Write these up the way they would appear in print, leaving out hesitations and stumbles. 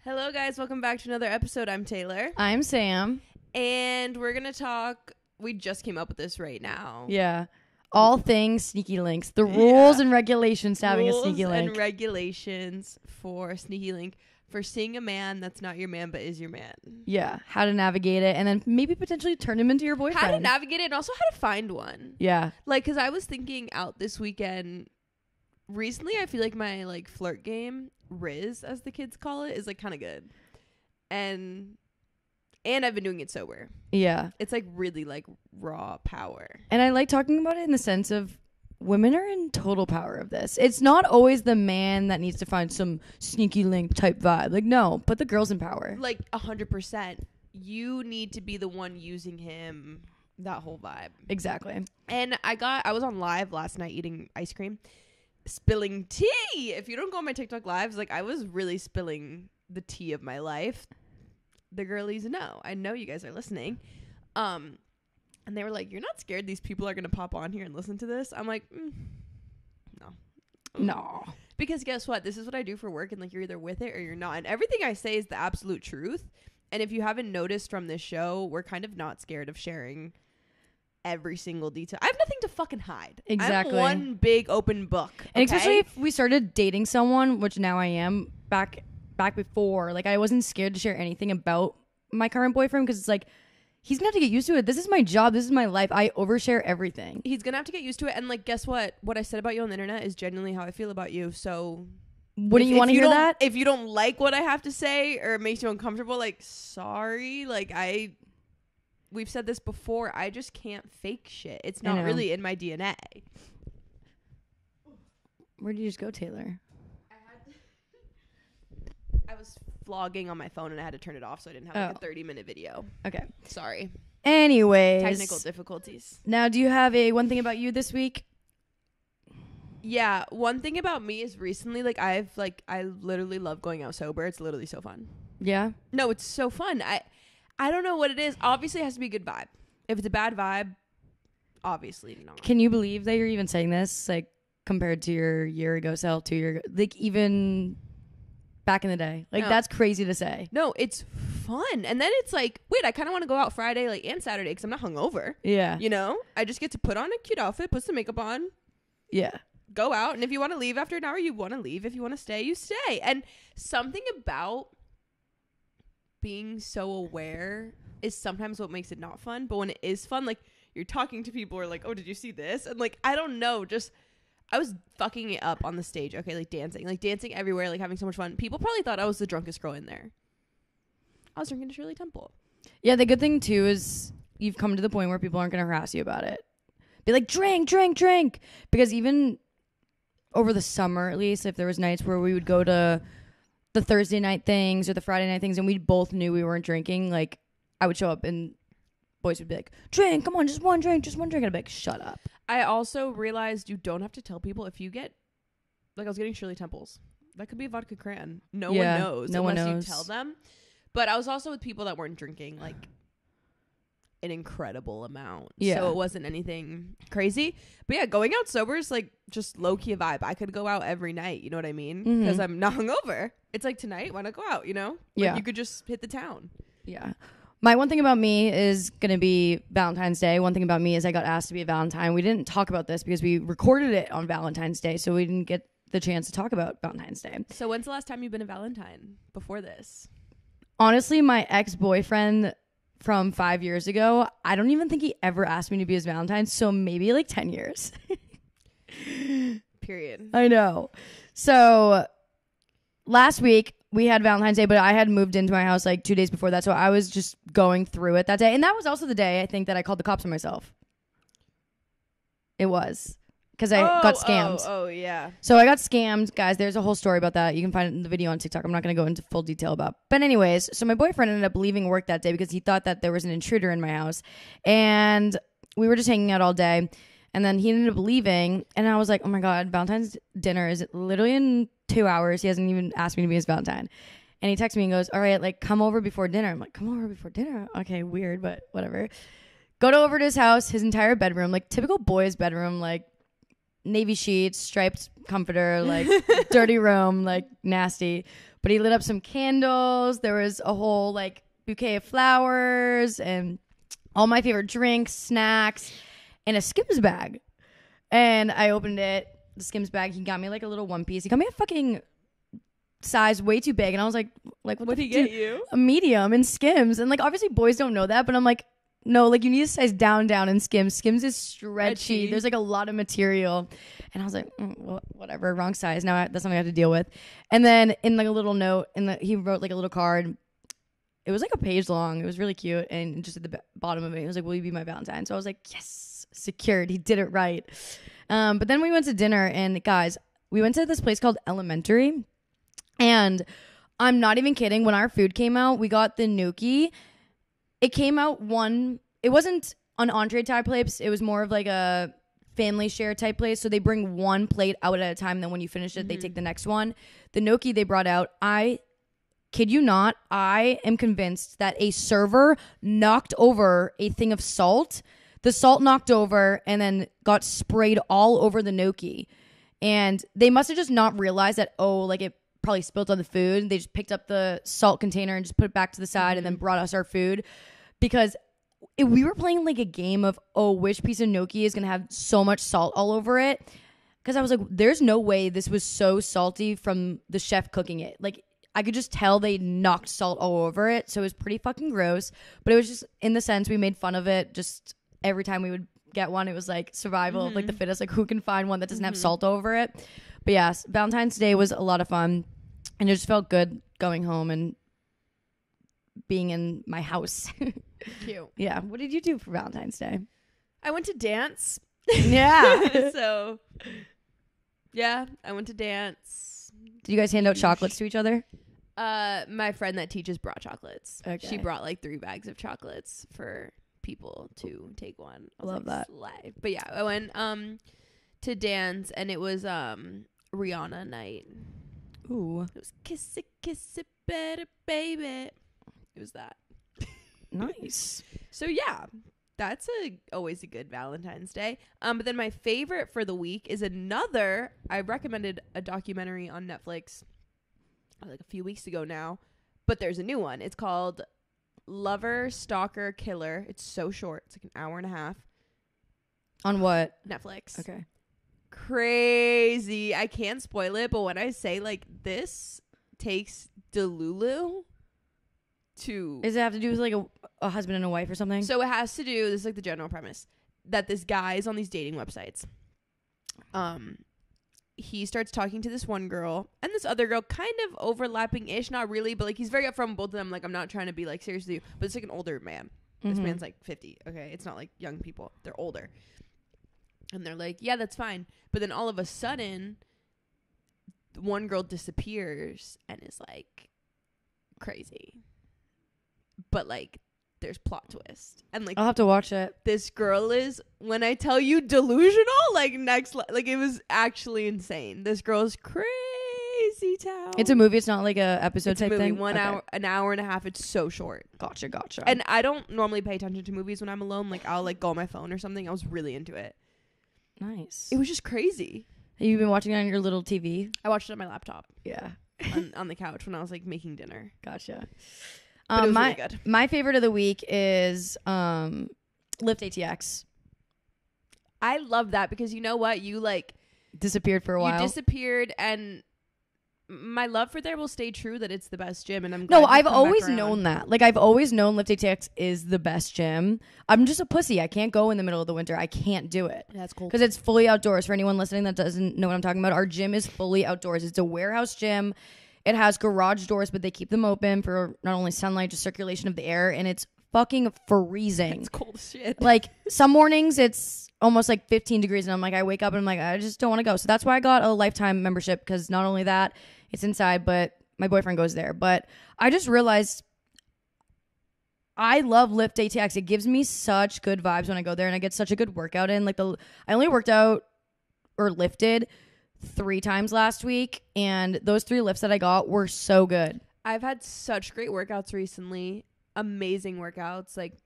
Hello, guys. Welcome back to another episode. I'm Taylor. I'm Sam. And we're going to talk. We just came up with this right now. Yeah. All things sneaky links. The rules and regulations to having a sneaky link. Rules and regulations for sneaky link. For seeing a man that's not your man but is your man. Yeah. How to navigate it and then maybe potentially turn him into your boyfriend. How to navigate it and also how to find one. Yeah. Like, because I was thinking out this weekend. Recently, I feel like my like flirt game, Riz, as the kids call it, is like kind of good. And I've been doing it sober. Yeah. It's like really like raw power. And I like talking about it in the sense of women are in total power of this. It's not always the man that needs to find some sneaky link type vibe. Like, no, but the girl's in power. Like 100%. You need to be the one using him, that whole vibe. Exactly. And I was on live last night eating ice cream, spilling tea. If you don't go on my TikTok lives, like I was really spilling the tea of my life. The girlies know. I know you guys are listening. And they were like, "You're not scared these people are going to pop on here and listen to this?" I'm like, No. Because guess what? This is what I do for work, and like you're either with it or you're not. And everything I say is the absolute truth. And if you haven't noticed from this show, we're kind of not scared of sharing every single detail. I have nothing to fucking hide. Exactly. I'm one big open book. Okay? And especially if we started dating someone, which now I am, back before, like I wasn't scared to share anything about my current boyfriend because it's like, he's gonna have to get used to it. This is my job. This is my life. I overshare everything. He's gonna have to get used to it. And like, guess what? What I said about you on the internet is genuinely how I feel about you. So wouldn't you want to hear that? If you don't like what I have to say or it makes you uncomfortable, like, sorry. Like we've said this before. I just can't fake shit. It's not really in my DNA. Where did you just go, Taylor? I was vlogging on my phone and I had to turn it off so I didn't have like a 30-minute video. Okay. Sorry. Anyways. Technical difficulties. Now, do you have a one thing about you this week? Yeah. One thing about me is recently, like, I literally love going out sober. It's literally so fun. Yeah? No, it's so fun. I don't know what it is. Obviously, it has to be a good vibe. If it's a bad vibe, obviously not. Can you believe that you're even saying this? Like, compared to your year ago self, 2 years ago? Like, even back in the day. Like, that's crazy to say. No, it's fun. And then it's like, wait, I kind of want to go out Friday like and Saturday because I'm not hungover. Yeah. You know? I just get to put on a cute outfit, put some makeup on. Yeah. Go out. And if you want to leave after an hour, you want to leave. If you want to stay, you stay. And something about being so aware is sometimes what makes it not fun. But when it is fun, like, you're talking to people who are like, oh, did you see this? And like, I don't know, just I was fucking it up on the stage. Okay, like dancing everywhere, like having so much fun. People probably thought I was the drunkest girl in there. I was drinking to Shirley Temple. Yeah, the good thing too is you've come to the point where people aren't going to harass you about it. Be like, drink, drink, drink. Because even over the summer, at least, if there was nights where we would go to the Thursday night things or the Friday night things and we both knew we weren't drinking, like, I would show up and boys would be like, drink, come on, just one drink. And I'd be like, shut up. I also realized you don't have to tell people if you get, like, I was getting Shirley Temples. That could be a vodka cran. No one knows. No one knows. Unless you tell them. But I was also with people that weren't drinking, like, an incredible amount. Yeah. So it wasn't anything crazy. But yeah, going out sober is, like, just low-key a vibe. I could go out every night. You know what I mean? Because I'm not hungover. It's like, tonight, why not go out, you know? Like, yeah. You could just hit the town. Yeah. My one thing about me is going to be Valentine's Day. One thing about me is I got asked to be a Valentine. We didn't talk about this because we recorded it on Valentine's Day, so we didn't get the chance to talk about Valentine's Day. So when's the last time you've been a Valentine before this? Honestly, my ex-boyfriend from 5 years ago, I don't even think he ever asked me to be his Valentine, so maybe like 10 years. Period. I know. So last week, we had Valentine's Day, but I had moved into my house like 2 days before that, so I was just going through it that day. And that was also the day, I think, that I called the cops on myself. It was. Because I got scammed. Oh, yeah. So I got scammed. Guys, there's a whole story about that. You can find it in the video on TikTok. I'm not going to go into full detail about. But anyways, so my boyfriend ended up leaving work that day because he thought that there was an intruder in my house. And we were just hanging out all day. And then he ended up leaving. And I was like, oh my God, Valentine's dinner is literally in 2 hours. He hasn't even asked me to be his Valentine. And he texts me and goes, all right, like, come over before dinner. I'm like, come over before dinner? Okay, weird, but whatever. Go over to his house, his entire bedroom, like typical boy's bedroom, like navy sheets, striped comforter, like dirty room, like nasty. But he lit up some candles. There was a whole like bouquet of flowers and all my favorite drinks, snacks, and a Skims bag. And I opened it, the Skims bag. He got me like a little one piece. He got me a fucking size way too big. And I was like what What'd he get you? A medium in Skims. And like obviously boys don't know that, but I'm like, no, like you need a size down in Skims. Skims is stretchy. There's like a lot of material. And I was like, well, whatever, wrong size. Now that's something I have to deal with. And then in like a little note, he wrote like a little card. It was like a page long. It was really cute. And just at the bottom of it, he was like, will you be my Valentine? So I was like, yes, secured. He did it right. But then we went to dinner. And guys, we went to this place called Elementary. And I'm not even kidding. When our food came out, we got the gnocchi. It came out it wasn't an entree type place. It was more of like a family share type place. So they bring one plate out at a time. Then when you finish it, they take the next one. The gnocchi they brought out, I kid you not, I am convinced that a server knocked over a thing of salt. The salt knocked over and then got sprayed all over the gnocchi. And they must have just not realized that, like it probably spilled on the food. They just picked up the salt container and just put it back to the side and then brought us our food. Because we were playing like a game of, which piece of gnocchi is going to have so much salt all over it. Because I was like, there's no way this was so salty from the chef cooking it. Like, I could just tell they knocked salt all over it. So it was pretty fucking gross. But it was just, in the sense, we made fun of it. Just every time we would get one, it was like survival of like the fittest. Like, who can find one that doesn't have salt over it? But yes, Valentine's Day was a lot of fun. And it just felt good going home and being in my house. Cute. Yeah. What did you do for Valentine's Day? I went to dance. Yeah. So, yeah, I went to dance. Did you guys hand out chocolates to each other? My friend that teaches brought chocolates. Okay. She brought like 3 bags of chocolates for people to take one. I Love like, that. Slay. But yeah, I went to dance and it was Rihanna night. Ooh. It was kiss it better, baby. It was that. Nice. So yeah, that's always a good Valentine's Day. But then my favorite for the week is another. I recommended a documentary on Netflix like a few weeks ago now, but there's a new one. It's called Lover, Stalker, Killer. It's so short. It's like an hour and a half. On what? Netflix. Okay. Crazy. I can't spoil it, but when I say like this takes Delulu to... Does it have to do with like a husband and a wife or something? So it has to do, this is like the general premise, that this guy is on these dating websites. He starts talking to this one girl and this other girl, kind of overlapping-ish, not really, but like he's very upfront with both of them. Like, I'm not trying to be like serious with you, but it's like an older man. This man's like 50. Okay, it's not like young people. They're older. And they're like, yeah, that's fine. But then all of a sudden, one girl disappears and is like crazy. But like, there's plot twist. And like, I'll have to watch it. this girl is, when I tell you delusional, like like it was actually insane. This girl's crazy town. It's a movie. It's not like a episode It's type a movie. thing. One hour, an hour and a half. It's so short. Gotcha. And I don't normally pay attention to movies when I'm alone. Like, I'll like go on my phone or something. I was really into it. Nice. It was just crazy. Have you been watching it on your little TV? I watched it on my laptop Yeah. on the couch when I was like making dinner. Gotcha. But it was really good. My favorite of the week is Lyft ATX. I love that because you know what? You like Disappeared for a while. You disappeared, and my love for there will stay true that it's the best gym. And I'm glad No, you've I've come always back around. known that. Like, I've always known Lyft ATX is the best gym. I'm just a pussy. I can't go in the middle of the winter. I can't do it. That's cool. Because it's fully outdoors. For anyone listening that doesn't know what I'm talking about, our gym is fully outdoors. It's a warehouse gym. It has garage doors, but they keep them open for not only sunlight, just circulation of the air. And it's fucking freezing. It's cold as shit. Like, some mornings it's almost like 15 degrees. And I'm like, I wake up and I'm like, I just don't want to go. So that's why I got a lifetime membership. Because not only that, it's inside, but my boyfriend goes there. But I just realized I love Lyft ATX. It gives me such good vibes when I go there, and I get such a good workout in. Like, I only worked out or lifted 3 times last week, and those 3 lifts that I got were so good. I've had such great workouts recently. Amazing workouts. Like,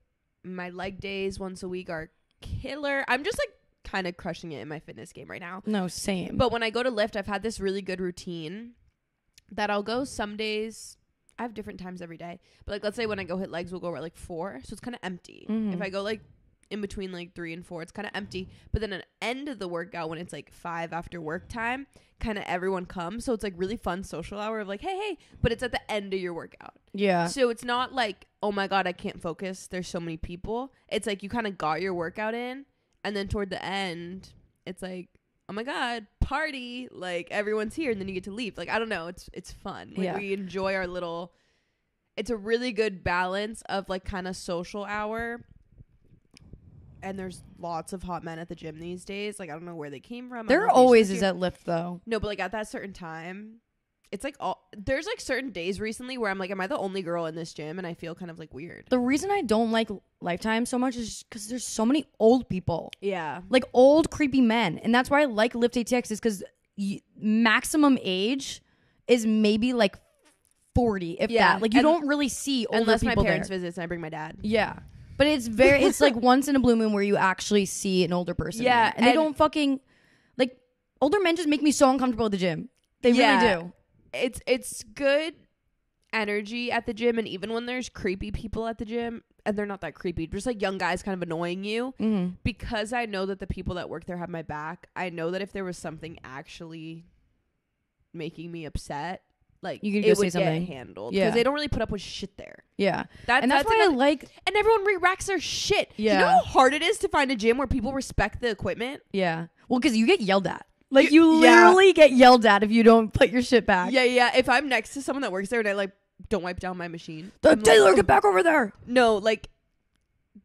my leg days once a week are killer. I'm just like kind of crushing it in my fitness game right now. No, same. But when I go to lift, I've had this really good routine that I'll go some days. I have different times every day. But like, let's say when I go hit legs, we'll go at like 4. So it's kind of empty. If I go like in between like 3 and 4, it's kind of empty. But then at the end of the workout, when it's like 5 after work time, kind of everyone comes. So it's like really fun social hour of like, hey, but it's at the end of your workout. Yeah. So it's not like, oh my God, I can't focus, there's so many people. It's like you kind of got your workout in, and then toward the end, it's like, oh my God, party, like everyone's here, and then you get to leave. Like, I don't know, it's fun. Like we enjoy our little, it's a really good balance of like kind of social hour. And there's lots of hot men at the gym these days. Like, I don't know where they came from. There always is at lift though. No, but like at that certain time, it's like there's like certain days recently where I'm like, am I the only girl in this gym? And I feel kind of like weird. The reason I don't like Lifetime so much is because there's so many old people. Yeah. Like old creepy men. And that's why I like Lift ATX is because maximum age is maybe like 40, if that. Like you don't really see older unless people my parents there. visits and I bring my dad. Yeah. But it's like once in a blue moon where you actually see an older person. Yeah. And they don't fucking, like, older men just make me so uncomfortable at the gym. They really do. It's good energy at the gym, and even when there's creepy people at the gym, and they're not that creepy, just like young guys kind of annoying you, because I know that the people that work there have my back. I know that if there was something actually making me upset, like you it would get handled, because they don't really put up with shit there. Yeah. And that's why I like, and everyone re-racks their shit. Yeah. Do you know how hard it is to find a gym where people respect the equipment? Yeah. Well, because you get yelled at. Like, you literally get yelled at if you don't put your shit back. Yeah. If I'm next to someone that works there and I, like, don't wipe down my machine. Taylor, get back over there. No, like,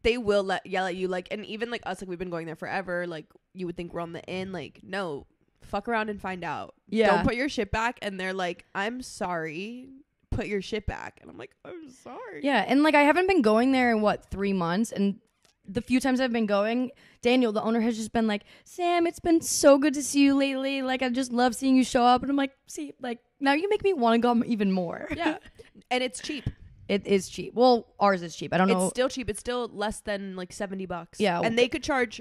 they will yell at you. Like, and even, like, us, like, we've been going there forever. Like, you would think we're on the in. Like, no. Fuck around and find out. Yeah. Don't put your shit back. And they're like, I'm sorry. Put your shit back. And I'm like, I'm sorry. Yeah. And, like, I haven't been going there in, 3 months? And the few times I've been going, Daniel, the owner, has just been like, Sam, it's been so good to see you lately. Like, I just love seeing you show up. And I'm like, see, like, now you make me want to go even more. Yeah. And it's cheap. It is cheap. Well, ours is cheap. I don't know. It's still cheap. It's still less than like $70. Yeah. And they could charge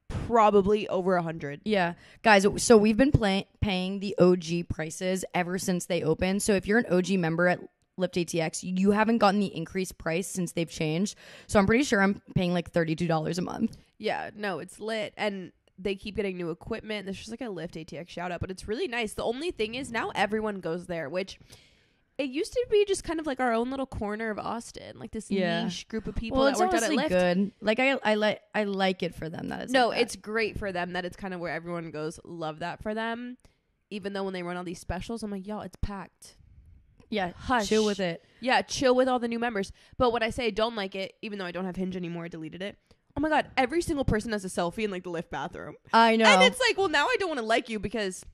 probably over 100. Yeah. Guys, so we've been paying the OG prices ever since they opened. So if you're an OG member at Lift ATX, you haven't gotten the increased price since they've changed. So I'm pretty sure I'm paying like $32 a month. Yeah, no, it's lit. And they keep getting new equipment. There's just like a Lift ATX shout out, but it's really nice. The only thing is now everyone goes there, which it used to be just kind of like our own little corner of Austin, like this niche group of people that worked out at Lyft. Good. Like I like it for them that it's it's great for them that it's kind of where everyone goes. Love that for them. Even though when they run all these specials, I'm like, y'all, it's packed. Yeah, hush. Chill with it. Yeah, chill with all the new members. But when I say I don't like it, even though I don't have Hinge anymore, I deleted it. Oh my God, every single person has a selfie in like the Lyft bathroom. I know. And it's like, well, now I don't want to like you because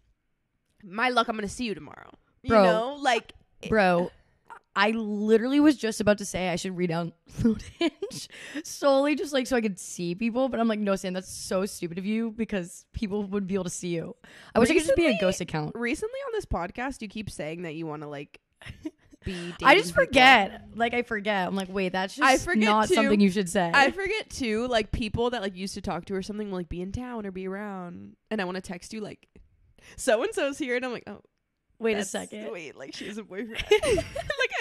my luck, I'm going to see you tomorrow. Bro, you know? Like, bro, I literally was just about to say I should redownload Hinge solely just like so I could see people. But I'm like, no, Sam, that's so stupid of you because people would be able to see you. I wish I could just be a ghost account. Recently on this podcast, you keep saying that you want to like be I just forget. Like I forget. I'm like, wait, that's just not something you should say. I forget too, like people that like used to talk to or something will like be in town or be around, and I want to text you like so and so's here, and I'm like, oh, wait a second. Wait, like she has a boyfriend. Like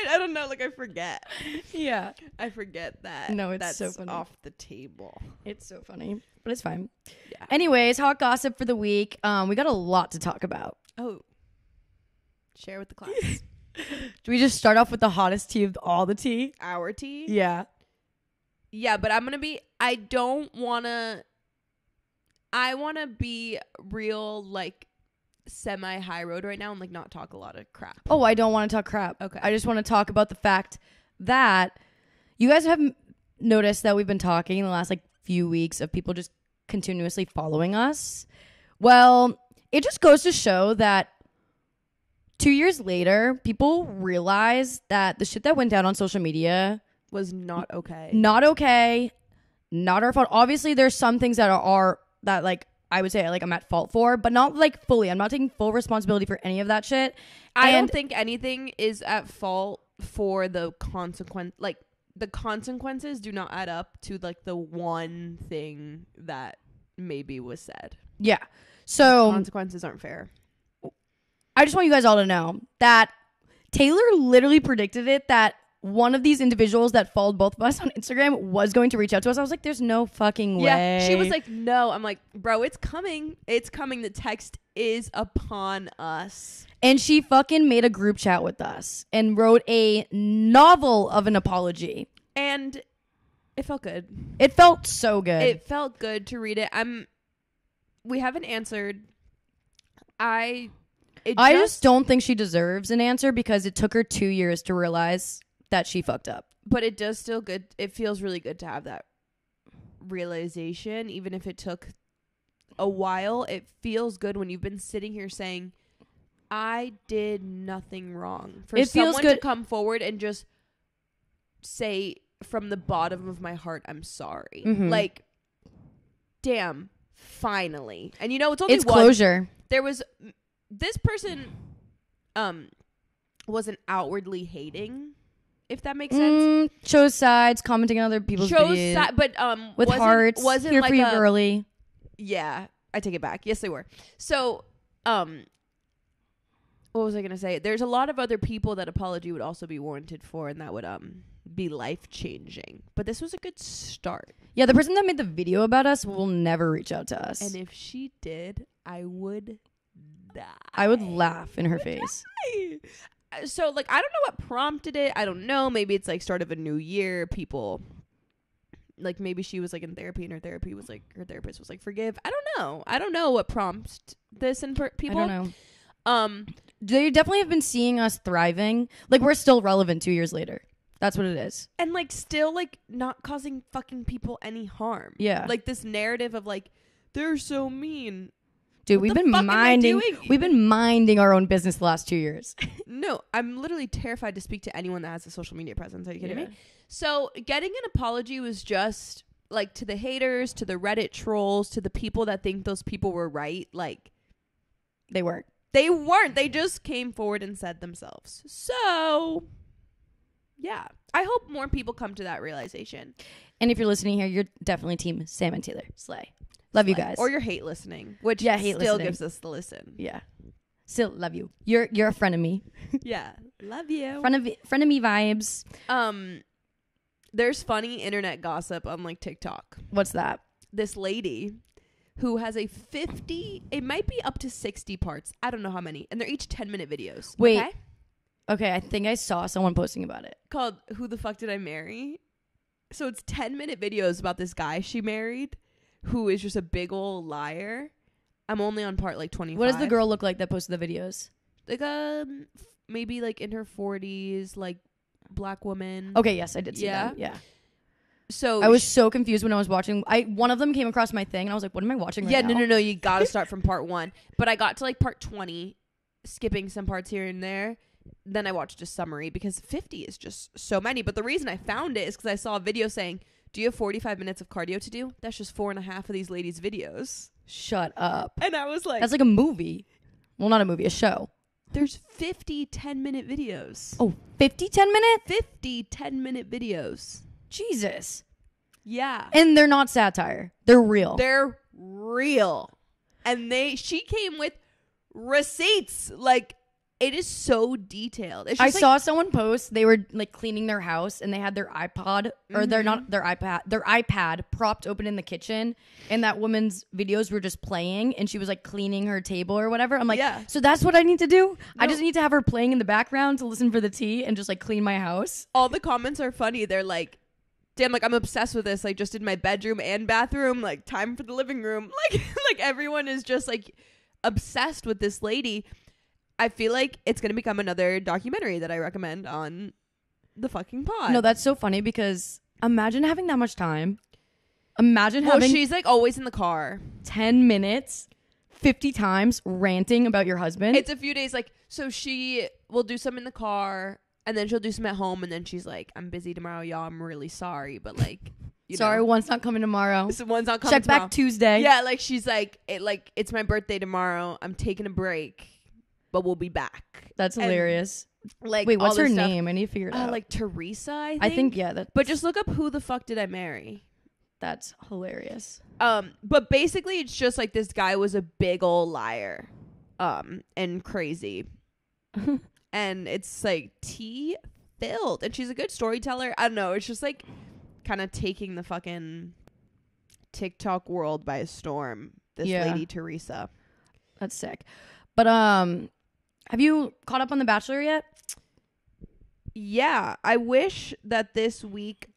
I don't know, like I forget. Yeah, I forget that. No, it's that's so funny. Off the table. It's so funny, but it's fine. Yeah. Anyways, hot gossip for the week. We got a lot to talk about. Oh, share with the class. Do we just start off with the hottest tea of all the tea? Our tea? Yeah. Yeah, but I want to be real, like, semi-high road right now and, like, not talk a lot of crap. Oh, I don't want to talk crap. Okay. I just want to talk about the fact that you guys have noticed that we've been talking in the last, like, few weeks of people just continuously following us. Well, it just goes to show that 2 years later, people realize that the shit that went down on social media was not okay. Not okay. Not our fault. Obviously, there's some things that are that like I would say like I'm at fault for, but not like fully. I'm not taking full responsibility for any of that shit. I don't think anything is at fault for the consequence. Like the consequences do not add up to like the one thing that maybe was said. Yeah. So Consequences aren't fair. I just want you guys all to know that Taylor literally predicted it, that one of these individuals that followed both of us on Instagram was going to reach out to us. I was like, there's no fucking way. Yeah, she was like, no. I'm like, bro, it's coming. It's coming. The text is upon us. And she fucking made a group chat with us and wrote a novel of an apology. And it felt good. It felt so good. It felt good to read it. We haven't answered. I just don't think she deserves an answer because it took her 2 years to realize that she fucked up. But it does still good. It feels really good to have that realization, even if it took a while. It feels good when you've been sitting here saying, I did nothing wrong. For someone to come forward and just say from the bottom of my heart, I'm sorry. Mm-hmm. Like, damn, finally. And you know, it's only it's closure. There was this person wasn't outwardly hating, if that makes sense. Chose sides, commenting on other people's videos. But with hearts. Wasn't here like for you, girly. Yeah, I take it back. Yes, they were. So, what was I gonna say? There's a lot of other people that apology would also be warranted for, and that would be life changing. But this was a good start. Yeah, the person that made the video about us will never reach out to us. And if she did, I would die. I would laugh in her face. So, like, I don't know what prompted it. I don't know. Maybe it's like start of a new year. People, like, maybe she was like in therapy, and her therapist was like, forgive. I don't know. I don't know what prompts this in people. I don't know. They definitely have been seeing us thriving. Like, we're still relevant 2 years later. That's what it is. And, like, still, like, not causing fucking people any harm. Yeah. Like, this narrative of, like, they're so mean. Dude, we've been minding our own business the last 2 years. No, I'm literally terrified to speak to anyone that has a social media presence. Are you kidding me? So, getting an apology was just, like, to the haters, to the Reddit trolls, to the people that think those people were right. Like, they weren't. They weren't. They just came forward and said themselves. So, yeah. I hope more people come to that realization. And if you're listening here, you're definitely team Sam and Taylor. Slay. Love you guys. Or you're hate listening, which still gives us the listen. Yeah. Still love you. You're a friend of me. Yeah. Love you. Friend of me vibes. There's funny internet gossip on like TikTok. What's that? This lady who has a 50, it might be up to 60 parts. I don't know how many. And they're each 10-minute videos. Wait. Okay, I think I saw someone posting about it. Called Who the Fuck Did I Marry? So it's 10-minute videos about this guy she married who is just a big old liar. I'm only on part like 25. What does the girl look like that posted the videos? Like maybe like in her 40s, like black woman. Okay, yes, I did see that. Yeah. So I was so confused when I was watching. One of them came across my thing and I was like, what am I watching right now? No. You got to start from part 1. But I got to like part 20, skipping some parts here and there. Then I watched a summary because 50 is just so many. But the reason I found it is because I saw a video saying, do you have 45 minutes of cardio to do? That's just 4.5 of these ladies' videos. Shut up. And I was like... That's like a movie. Well, not a movie, a show. There's 50 10-minute videos. Oh, 50 10-minute? 50 10-minute videos. Jesus. Yeah. And they're not satire. They're real. They're real. And she came with receipts. Like, it is so detailed. It's just I saw someone post, they were like cleaning their house and they had their iPod or their iPad propped open in the kitchen, and that woman's videos were just playing and she was like cleaning her table or whatever. I'm like, yeah. So that's what I need to do? No. I just need to have her playing in the background to listen for the tea and just like clean my house. All the comments are funny. They're like, damn, like I'm obsessed with this. Like just in my bedroom and bathroom, like time for the living room. Like everyone is just like obsessed with this lady. I feel like it's going to become another documentary that I recommend on the fucking pod. No, that's so funny because imagine having that much time. Imagine having... she's like always in the car. 10 minutes, 50 times ranting about your husband. It's a few days. Like, so she will do some in the car and then she'll do some at home. And then she's like, I'm busy tomorrow, y'all. I'm really sorry. But like, sorry, one's not coming tomorrow. So one's not coming Check tomorrow. back Tuesday. Yeah, like she's like, it's my birthday tomorrow. I'm taking a break. But we'll be back. That's hilarious. Like, wait, what's her name? I need to figure it out. Like Teresa, I think. I think, yeah. But just look up Who the Fuck Did I Marry? That's hilarious. But basically it's just like this guy was a big old liar, and crazy. And it's like tea filled, and she's a good storyteller. I don't know, it's just like kind of taking the fucking TikTok world by storm, this lady Teresa. That's sick. But have you caught up on The Bachelor yet? Yeah, I wish that this week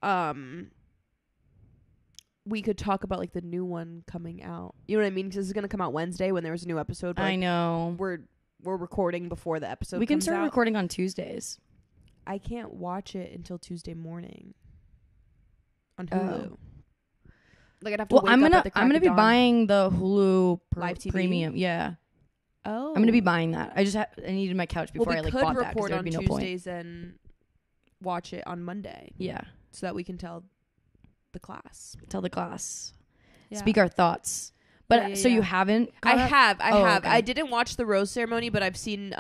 we could talk about like the new one coming out. You know what I mean? Because this is gonna come out Wednesday when there was a new episode. But, I know. We're recording before the episode. We can comes start out. recording on Tuesdays. I can't watch it until Tuesday morning on Hulu. Like I'd have to. Well, wake up at the crack I'm gonna of be dawn. buying the Hulu Live TV? Premium. Yeah. Oh, I'm gonna be buying that. I needed my couch before well, I we like could bought that. record There'd on be no point. Tuesdays and watch it on Monday. Yeah. So that we can tell the class. Tell the class. Yeah. Speak our thoughts. But Yeah, so you yeah. haven't? I caught up? have. Okay. I didn't watch the rose ceremony, but I've seen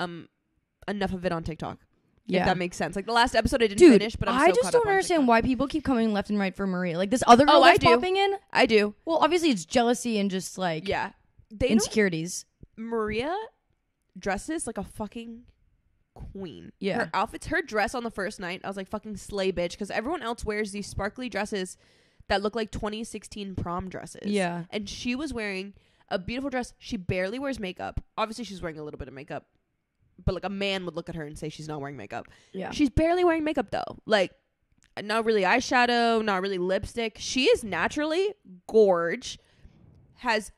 enough of it on TikTok. Yeah. If that makes sense. Like the last episode I didn't Dude, finish, but I'm I so just caught don't up on understand TikTok. why people keep coming left and right for Maria. Like this other girl Oh, I that's do. popping in. I do. Well, obviously it's jealousy and just like Yeah. They don't, insecurities. Maria dresses like a fucking queen. Yeah. Her outfits, her dress on the first night, I was like fucking slay bitch, because everyone else wears these sparkly dresses that look like 2016 prom dresses. Yeah. And she was wearing a beautiful dress. She barely wears makeup. Obviously she's wearing a little bit of makeup, but like a man would look at her and say she's not wearing makeup. Yeah. She's barely wearing makeup though. Like not really eyeshadow, not really lipstick. She is naturally gorge, has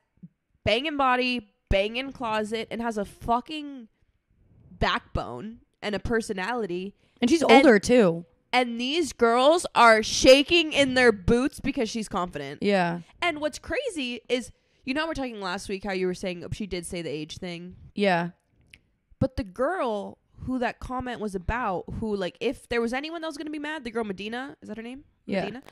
banging body, banging closet, and has a fucking backbone and a personality. And she's older too. And these girls are shaking in their boots because she's confident. Yeah. And what's crazy is, you know, we're talking last week how you were saying she did say the age thing. Yeah. But the girl who that comment was about, who like, if there was anyone that was going to be mad, the girl Medina, is that her name? Yeah. Medina?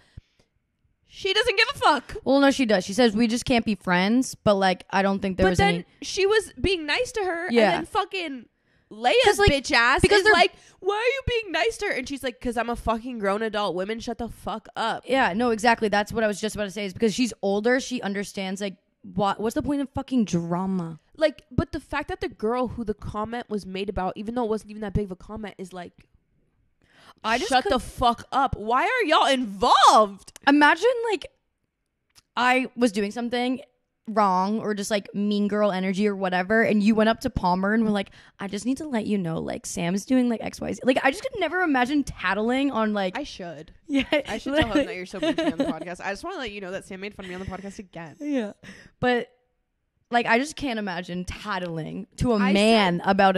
She doesn't give a fuck. Well, no, she does. She says we just can't be friends, but like I don't think there But was then any. she was being nice to her, Yeah. and then fucking Leia's like, bitch ass because is they're- like, why are you being nice to her? And she's like, because I'm a fucking grown adult woman. Shut the fuck up. Yeah, no, exactly. That's what I was just about to say. Is because she's older, she understands like what's the point of fucking drama? Like, but the fact that the girl who the comment was made about, even though it wasn't even that big of a comment, is like, shut the fuck up. Why are y'all involved? Imagine like I was doing something wrong or just like mean girl energy or whatever, and you went up to Palmer and were like, I just need to let you know like Sam's doing like XYZ. Like I just could never imagine tattling on like I should. yeah, I should tell him that you're so mean to me on the podcast. I just want to let you know that Sam made fun of me on the podcast again. Yeah. But like I just can't imagine tattling to a I man about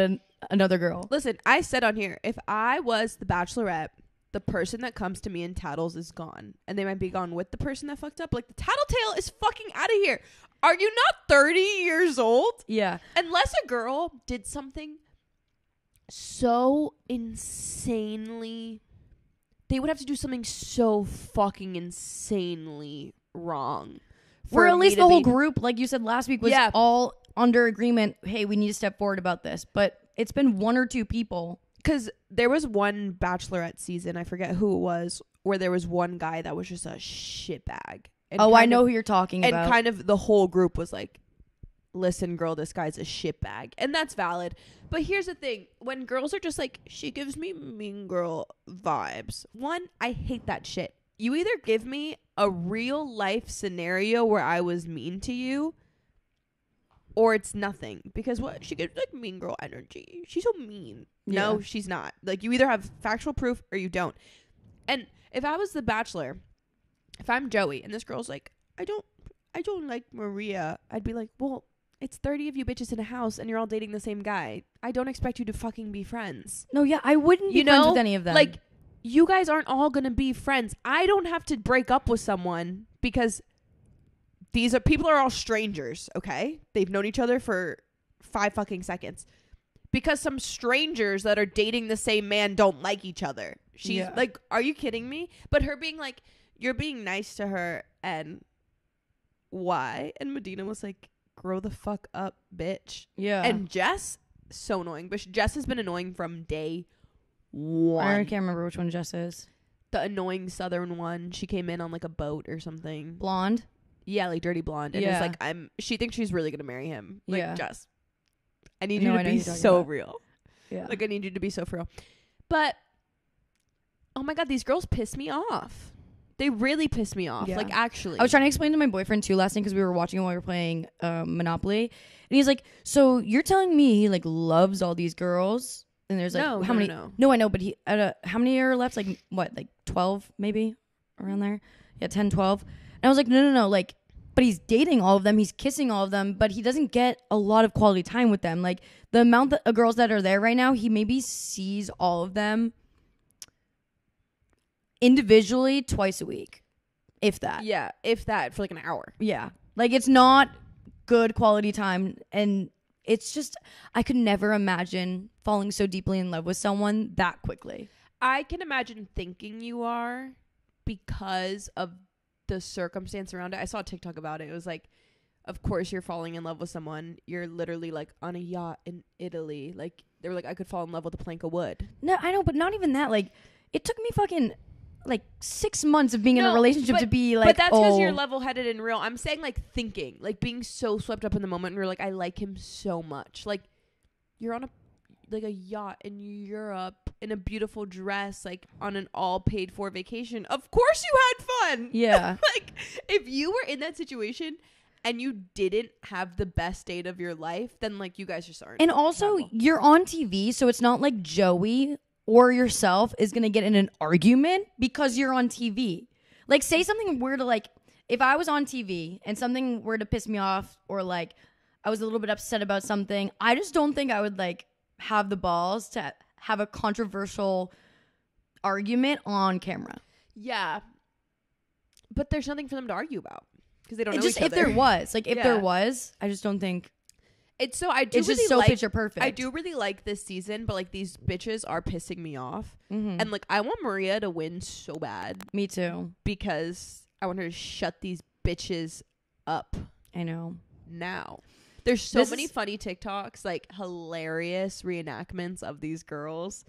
another girl. Listen, I said on here, if I was the Bachelorette, the person that comes to me and tattles is gone. And they might be gone with the person that fucked up. Like, the tattletale is fucking out of here. Are you not 30 years old? Yeah. Unless a girl did something so insanely... They would have to do something so fucking insanely wrong. Or at me least to the whole be- group, like you said last week, was Yeah. all under agreement. Hey, we need to step forward about this. But it's been one or two people. Because there was one Bachelorette season, I forget who it was, where there was one guy that was just a shitbag. And Oh, I kind know of- who you're talking And about. kind of the whole group was like, listen, girl, this guy's a shitbag. And that's valid. But here's the thing. When girls are just like, she gives me mean girl vibes. One, I hate that shit. You either give me a real life scenario where I was mean to you, or it's nothing. Because what? She gives like mean girl energy. She's so mean. No, Yeah. she's not. Like, you either have factual proof or you don't. And if I was the Bachelor, if I'm Joey and this girl's like, I don't like Maria, I'd be like, well, it's 30 of you bitches in a house and you're all dating the same guy. I don't expect you to fucking be friends. No, yeah, I wouldn't be friends with any of them. Like, you guys aren't all gonna be friends. I don't have to break up with someone because people are all strangers, okay? They've known each other for 5 fucking seconds. Because some strangers that are dating the same man don't like each other. She's like, are you kidding me? But her being like, you're being nice to her, and why? And Medina was like, grow the fuck up, bitch. yeah. And Jess, so annoying. But Jess has been annoying from day one. I can't remember which one Jess is. the annoying southern one. She came in on like a boat or something. Blonde. Yeah, like dirty blonde. And it's like she thinks she's really gonna marry him. Like Jess, I need you to be so real. Yeah. Like I need you to be so for real. But oh my god, these girls piss me off. They really piss me off. Yeah. Like actually. I was trying to explain to my boyfriend too last night because we were watching it while we were playing Monopoly. And he's like, so you're telling me he like loves all these girls? And there's like how many? No, I know, but he how many are left? Like what? Like 12 maybe around there? Yeah, 10, 12. And I was like, no, like, but he's dating all of them. He's kissing all of them, but he doesn't get a lot of quality time with them. Like the amount of girls that are there right now, he maybe sees all of them individually twice a week, if that. Yeah, if that, for like an hour. Yeah, like it's not good quality time, and it's just I could never imagine falling so deeply in love with someone that quickly. I can imagine thinking you are because of the circumstance around it. I saw a TikTok about it. It was like, of course you're falling in love with someone. You're literally like on a yacht in Italy. Like they were like, I could fall in love with a plank of wood. No, I know, but not even that. Like it took me fucking like 6 months of being in a relationship to be like, but that's because you're level-headed and real. I'm saying like thinking, like being so swept up in the moment and you're like, I like him so much. Like you're on a yacht in Europe in a beautiful dress, like on an all paid for vacation. Of course you had fun. Yeah. Like if you were in that situation and you didn't have the best date of your life, then like you guys just aren't. And also you're on TV, so it's not like Joey or yourself is going to get in an argument because you're on TV. Like say something were to like, if I was on TV and something were to piss me off or like I was a little bit upset about something, I just don't think I would like have the balls to have a controversial argument on camera. Yeah. But there's nothing for them to argue about because they don't know just each if other. there was, like if there was, I just don't think it's so I do it's really just so like, picture perfect. I do really like this season, but like these bitches are pissing me off. And like I want Maria to win so bad. Me too. Because I want her to shut these bitches up. I know. Now. There's so many funny TikToks, like hilarious reenactments of these girls.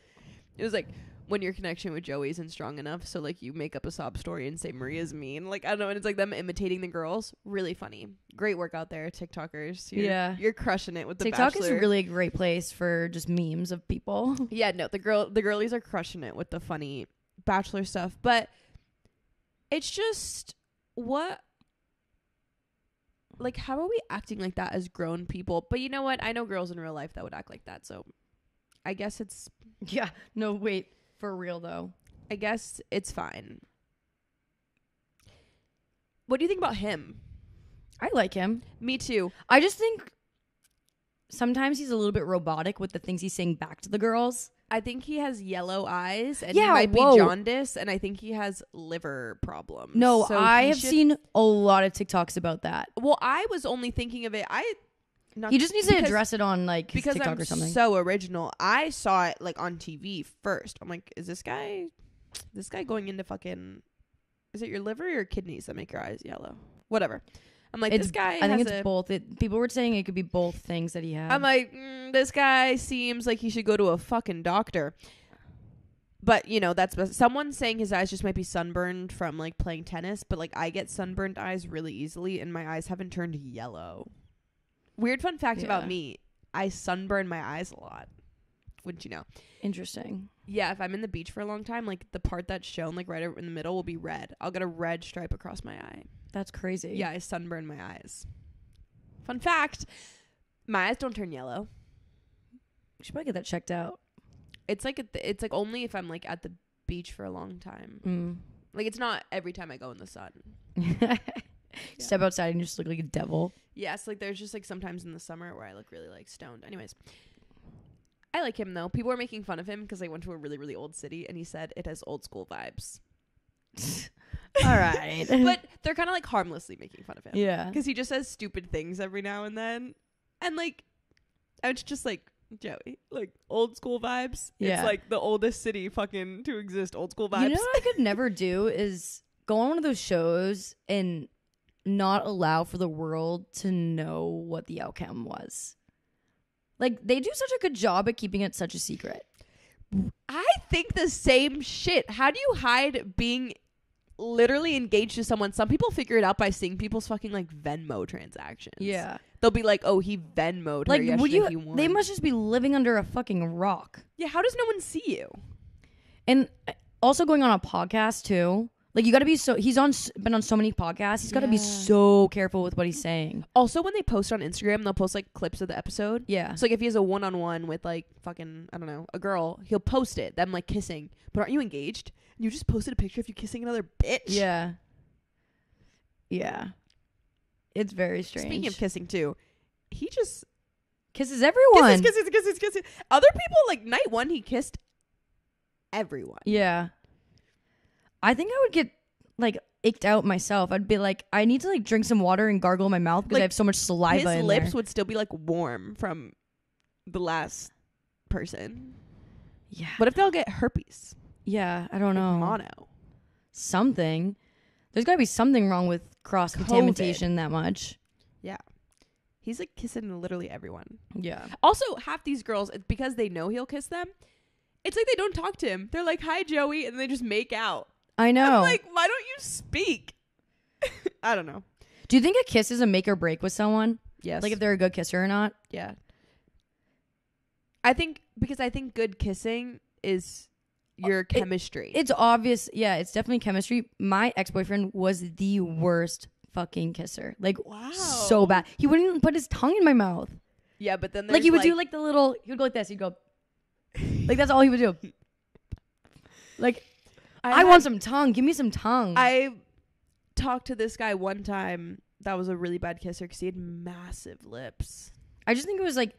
It was like when your connection with Joey isn't strong enough, so like you make up a sob story and say Maria's mean. Like I don't know, and it's like them imitating the girls. Really funny. Great work out there, TikTokers. You're crushing it with the TikTok Bachelor. is really a great place for just memes of people. Yeah, no, the girlies are crushing it with the funny Bachelor stuff, but it's just what. Like, how are we acting like that as grown people? But you know what? I know girls in real life that would act like that. So I guess it's... Yeah. No, wait. For real, though. I guess it's fine. What do you think about him? I like him. Me too. I just think sometimes he's a little bit robotic with the things he's saying back to the girls. I think he has yellow eyes and he might be jaundice, and I think he has liver problems. No, so I have seen a lot of TikToks about that. Well, I was only thinking of it. He just needs to address it on like his because TikTok I'm or something. So original. I saw it like on TV first. I'm like, is this guy going into fucking? Is it your liver or your kidneys that make your eyes yellow? Whatever. I'm like, this guy. I think it's both. People were saying it could be both things that he had. I'm like, this guy seems like he should go to a fucking doctor. But you know, that's someone saying his eyes just might be sunburned from like playing tennis. But like, I get sunburned eyes really easily, and my eyes haven't turned yellow. Weird fun fact about me: I sunburn my eyes a lot. Wouldn't you know? Interesting. Yeah, if I'm in the beach for a long time, like the part that's shown like right in the middle will be red. I'll get a red stripe across my eye. That's crazy. Yeah, I sunburn my eyes. Fun fact: my eyes don't turn yellow. You should probably get that checked out. It's like only if I'm like at the beach for a long time. Like it's not every time I go in the sun. Step outside and you just look like a devil. Yes, like there's just like sometimes in the summer where I look really like stoned. Anyways, I like him though. People are making fun of him because I went to a really, really old city and he said it has old school vibes. All right. But they're kind of like harmlessly making fun of him. Yeah. Because he just says stupid things every now and then. And like, it's just like, Joey, like old school vibes. Yeah. It's like the oldest city fucking to exist. Old school vibes. You know what I could never do is go on one of those shows and not allow for the world to know what the outcome was. Like they do such a good job at keeping it such a secret. I think the same shit. How do you hide being literally engaged to someone? Some people figure it out by seeing people's fucking like Venmo transactions. Yeah. They'll be like, "Oh, he Venmo'd her Like, yesterday. would you? He won." They must just be living under a fucking rock. Yeah. How does no one see you? And also going on a podcast too. Like, you got to be so. He's been on so many podcasts. He's got to be so careful with what he's saying. Also, when they post on Instagram, they'll post like clips of the episode. Yeah. So like if he has a one-on-one with like fucking, I don't know, a girl, he'll post it, them like kissing. But aren't you engaged? And you just posted a picture of you kissing another bitch. Yeah. Yeah. It's very strange. Speaking of kissing too, he just kisses everyone. kisses. Other people, like night one, he kissed everyone. Yeah. I think I would get like icked out myself. I'd be like, I need to like drink some water and gargle my mouth because Like, I have so much saliva His in lips there. would still be like warm from the last person. Yeah. What if they'll get herpes? Yeah, I don't know. Mono. Something. There's got to be something wrong with cross contamination that much. Yeah. He's like kissing literally everyone. Yeah. Also, half these girls, it's because they know he'll kiss them. It's like they don't talk to him. They're like, "Hi, Joey," and they just make out. I know. I'm like, why don't you speak? I don't know. Do you think a kiss is a make or break with someone? Yes. Like if they're a good kisser or not? Yeah. I think good kissing is your chemistry. It's obvious. Yeah, it's definitely chemistry. My ex-boyfriend was the worst fucking kisser. Like, wow. so bad. He wouldn't even put his tongue in my mouth. Yeah, but then Like, he would do like the little, he would go like this. He'd go, like, that's all he would do. Like, I want some tongue. Give me some tongue. I talked to this guy one time that was a really bad kisser because he had massive lips. I just think it was like,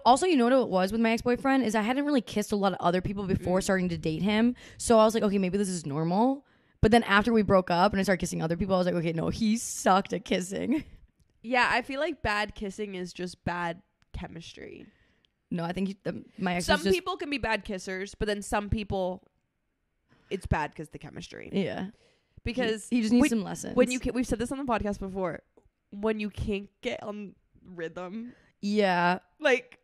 also, you know what it was with my ex-boyfriend is I hadn't really kissed a lot of other people before starting to date him. So I was like, okay, maybe this is normal. But then after we broke up and I started kissing other people, I was like, okay, no, he sucked at kissing. Yeah, I feel like bad kissing is just bad chemistry. No, I think my ex Some was just, people can be bad kissers, but then some people, it's bad because the chemistry. yeah. Because he just needs some lessons. When you we've said this on the podcast before, when you can't get on rhythm, yeah, like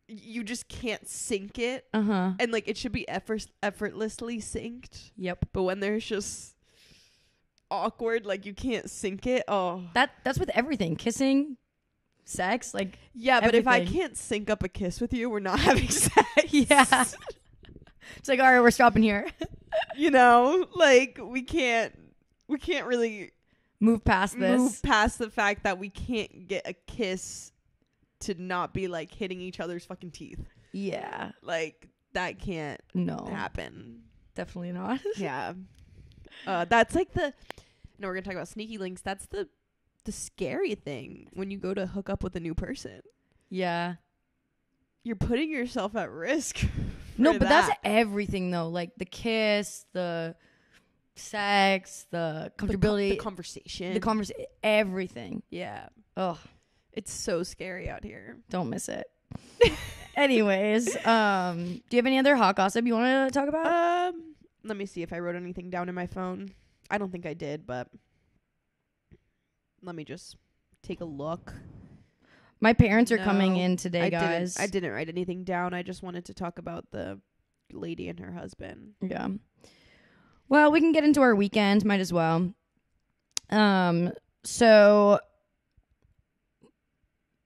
you just can't sync it, and like it should be effortlessly synced. Yep. But when there's just awkward, like you can't sync it. Oh, that's with everything, kissing, sex, like yeah. But if I everything. can't sync up a kiss with you, we're not having sex. Yeah. It's like, all right, we're stopping here. You know, like we can't really move past this. Move past the fact that we can't get a kiss to not be like hitting each other's fucking teeth. Yeah. Like that can't happen. Definitely not. Yeah. That's like we're gonna talk about sneaky links. That's the scary thing when you go to hook up with a new person. Yeah. You're putting yourself at risk. No, but that's everything though. Like the kiss, the sex, the comfortability, the conversation, everything. Yeah. Oh, it's so scary out here. Don't miss it. Anyways, do you have any other hot gossip you want to talk about? Let me see if I wrote anything down in my phone. I don't think I did, but let me just take a look. My parents are coming in today, guys. I didn't write anything down. I just wanted to talk about the lady and her husband. Yeah. Well, we can get into our weekend. Might as well. So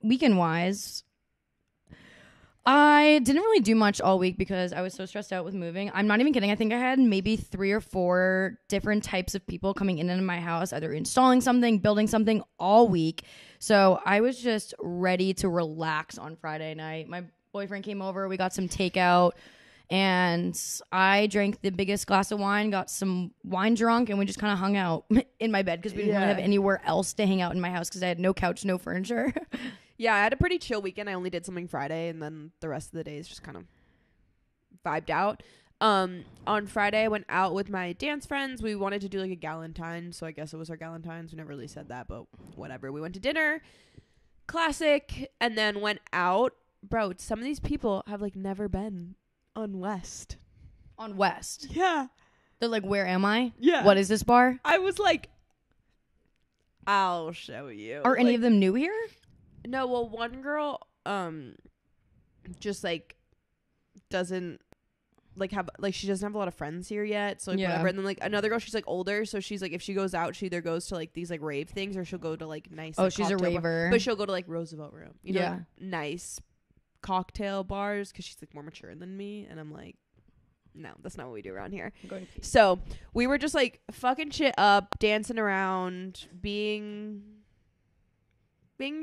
weekend-wise, I didn't really do much all week because I was so stressed out with moving. I'm not even kidding. I think I had maybe 3 or 4 different types of people coming in and into my house, either installing something, building something all week. So I was just ready to relax on Friday night. My boyfriend came over. We got some takeout. And I drank the biggest glass of wine, got some wine drunk, and we just kind of hung out in my bed because we didn't really have anywhere else to hang out in my house because I had no couch, no furniture. Yeah, I had a pretty chill weekend. I only did something Friday, and then the rest of the days just kind of vibed out. On Friday, I went out with my dance friends. We wanted to do like a Galentine's, so I guess it was our Galentine's. We never really said that, but whatever. We went to dinner, classic, and then went out. Bro, some of these people have like never been on West. On West? Yeah. They're like, where am I? Yeah. What is this bar? I was like, I'll show you. Are any of them new here? No, well, one girl, just like doesn't like have like she doesn't have a lot of friends here yet, so like whatever. And then like another girl, she's like older, so she's like if she goes out, she either goes to like these like rave things or she'll go to like nice. Oh, like, she's a raver, but she'll go to like Roosevelt Room, you know, like, nice cocktail bars because she's like more mature than me, and I'm like, no, that's not what we do around here. So we were just like fucking shit up, dancing around, being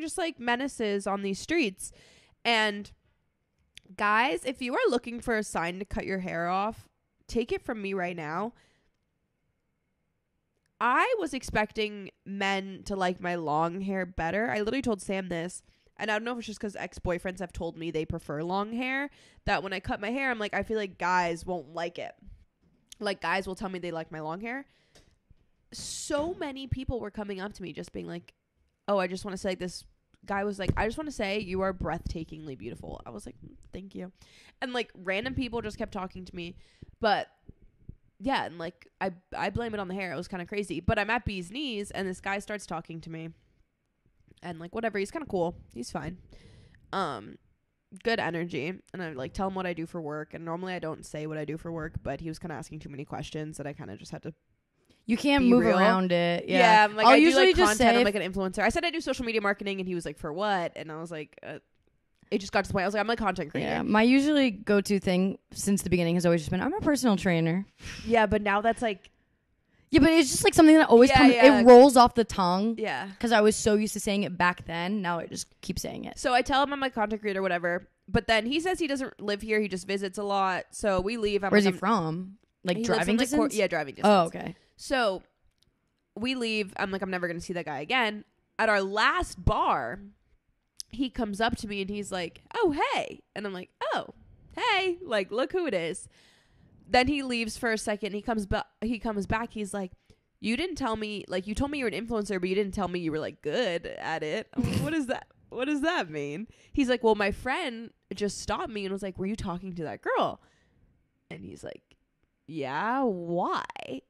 just like menaces on these streets. And guys, if you are looking for a sign to cut your hair off, take it from me right now. I was expecting men to like my long hair better. I literally told Sam this, and I don't know if it's just because ex-boyfriends have told me they prefer long hair, that when I cut my hair, I'm like, I feel like guys won't like it. Like, guys will tell me they like my long hair. So many people were coming up to me just being like, oh, I just want to say, like, this guy was like, I just want to say you are breathtakingly beautiful. I was like, thank you. And like random people just kept talking to me. But yeah, and like I blame it on the hair. It was kind of crazy. But I'm at B's knees and this guy starts talking to me. And like whatever, he's kind of cool. He's fine. Good energy. And I like tell him what I do for work. And normally I don't say what I do for work, but he was kind of asking too many questions that I kind of just had to. You can't move around it. Yeah. I'm like, I'll usually do like content. I'm like an influencer. I said I do social media marketing, and he was like, for what? And I was like, it just got to the point. I was like, I'm a content creator. Yeah. My usually go-to thing since the beginning has always just been, I'm a personal trainer. Yeah, but now that's like. Yeah, but it's just like something that always comes. It rolls off the tongue. Yeah. Because I was so used to saying it back then. Now I just keep saying it. So I tell him I'm a content creator, whatever. But then he says he doesn't live here. He just visits a lot. So we leave. Where's he from? Like driving distance? Yeah, driving distance. Oh, okay. So we leave. I'm like, I'm never going to see that guy again. At our last bar, he comes up to me and he's like, oh, hey. And I'm like, oh, hey. Like, look who it is. Then he leaves for a second. He comes back. He's like, you didn't tell me, like, you told me you were an influencer, but you didn't tell me you were, like, good at it. I'm like, what is that? What does that mean? He's like, well, my friend just stopped me and was like, were you talking to that girl? And he's like, yeah, why?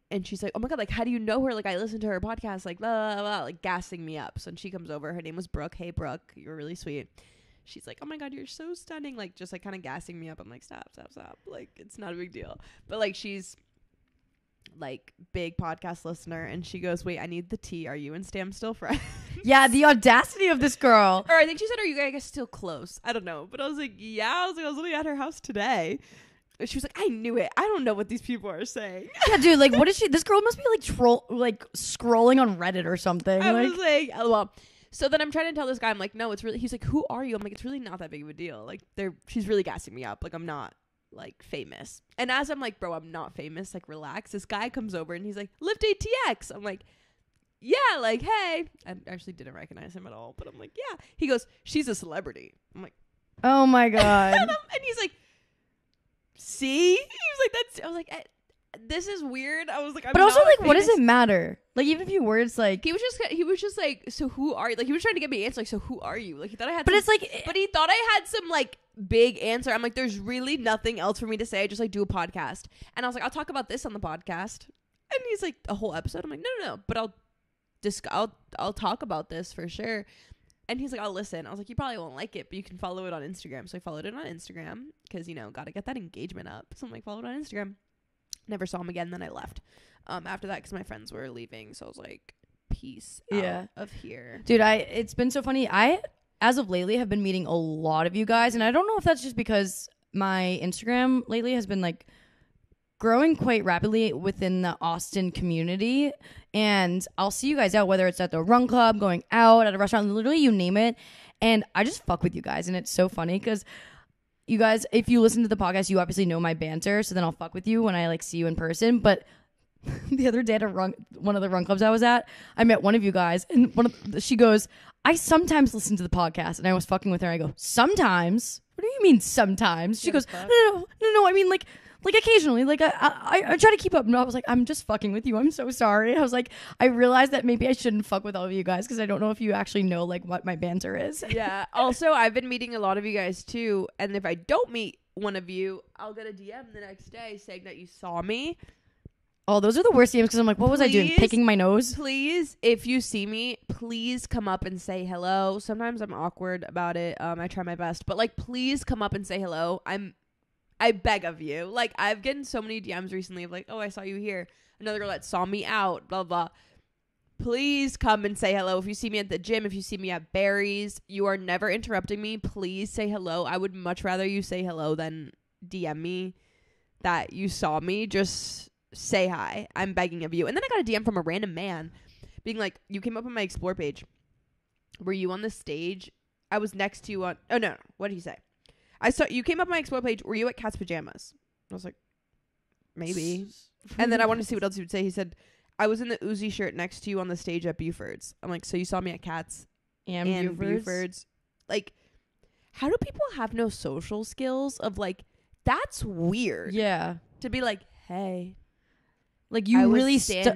And she's like, oh my God, like, how do you know her? Like, I listened to her podcast, like, blah, blah, blah, like, gassing me up. So she comes over. Her name was Brooke. Hey, Brooke, you're really sweet. She's like, oh my God, you're so stunning. Like, just like kind of gassing me up. I'm like, stop. Like, it's not a big deal. But like, she's like big podcast listener. And she goes, wait, I need the tea. Are you and Stam still friends? Yeah, the audacity of this girl. Or I think she said, are you guys still close? I don't know. But I was like, yeah. I was literally at her house today. She was like, I knew it. I don't know what these people are saying. Yeah, dude, like, what is she? This girl must be like scrolling on Reddit or something. I was like, LOL. So then I'm trying to tell this guy, I'm like, no, it's really, he's like, who are you? I'm like, it's really not that big of a deal. Like, she's really gassing me up. Like, I'm not, like, famous. And as I'm like, bro, I'm not famous. Like, relax. This guy comes over and he's like, Lift ATX. I'm like, yeah, like, hey. I actually didn't recognize him at all. But I'm like, yeah. He goes, she's a celebrity. I'm like, oh my God. and he's like, see? He was like, I was like, this is weird. I was like, I'm but also, like, famous. what does it matter? Like, even a few words, like he was just like, so who are you? Like, he was trying to get me an answer, like, so who are you? Like, he thought I had, but it's like, but he thought I had some like big answer. I'm like, there's really nothing else for me to say. I just like do a podcast, and I was like, I'll talk about this on the podcast, and he's like, a whole episode. I'm like, no, but I'll talk about this for sure. And he's like, I'll listen. I was like, you probably won't like it, but you can follow it on Instagram. So I followed it on Instagram because, you know, got to get that engagement up. So I'm like, follow it on Instagram. Never saw him again. Then I left after that because my friends were leaving. So I was like, peace out of here. Dude, it's been so funny. I, as of lately, have been meeting a lot of you guys. And I don't know if that's just because my Instagram lately has been like growing quite rapidly within the Austin community. And I'll see you guys out, whether it's at the run club, going out, at a restaurant, literally you name it. And I just fuck with you guys. And it's so funny because you guys, if you listen to the podcast, you obviously know my banter. So then I'll fuck with you when I like see you in person. But the other day at one of the run clubs I was at, I met one of you guys. And she goes, I sometimes listen to the podcast. And I was fucking with her. I go, sometimes? What do you mean sometimes? She goes, no. I mean, like occasionally, like I try to keep up. No, I was like, I'm just fucking with you. I'm so sorry. I was like, I realized that maybe I shouldn't fuck with all of you guys because I don't know if you actually know like what my banter is. Yeah. Also, I've been meeting a lot of you guys too. And if I don't meet one of you, I'll get a DM the next day saying that you saw me. Oh, those are the worst DMs because I'm like, what was I doing? Picking my nose? Please, if you see me, please come up and say hello. Sometimes I'm awkward about it. I try my best. But like, please come up and say hello. I'm I beg of you. Like, I've gotten so many DMs recently of like, oh, I saw you here. Another girl that saw me out, blah, blah. Please come and say hello. If you see me at the gym, if you see me at Barry's, you are never interrupting me. Please say hello. I would much rather you say hello than DM me that you saw me. Just say hi. I'm begging of you. And then I got a DM from a random man being like, you came up on my Explore page. Were you on the stage? I was next to you on... Oh, no. What did he say? I saw you came up on my Explore page. Were you at Cat's Pajamas? I was like, maybe. And then I wanted to see what else he would say. He said, I was in the Uzi shirt next to you on the stage at Buford's. I'm like, so you saw me at Cat's and Buford's? Like, how do people have no social skills of like, that's weird. Yeah. To be like, hey. Like, you really stuck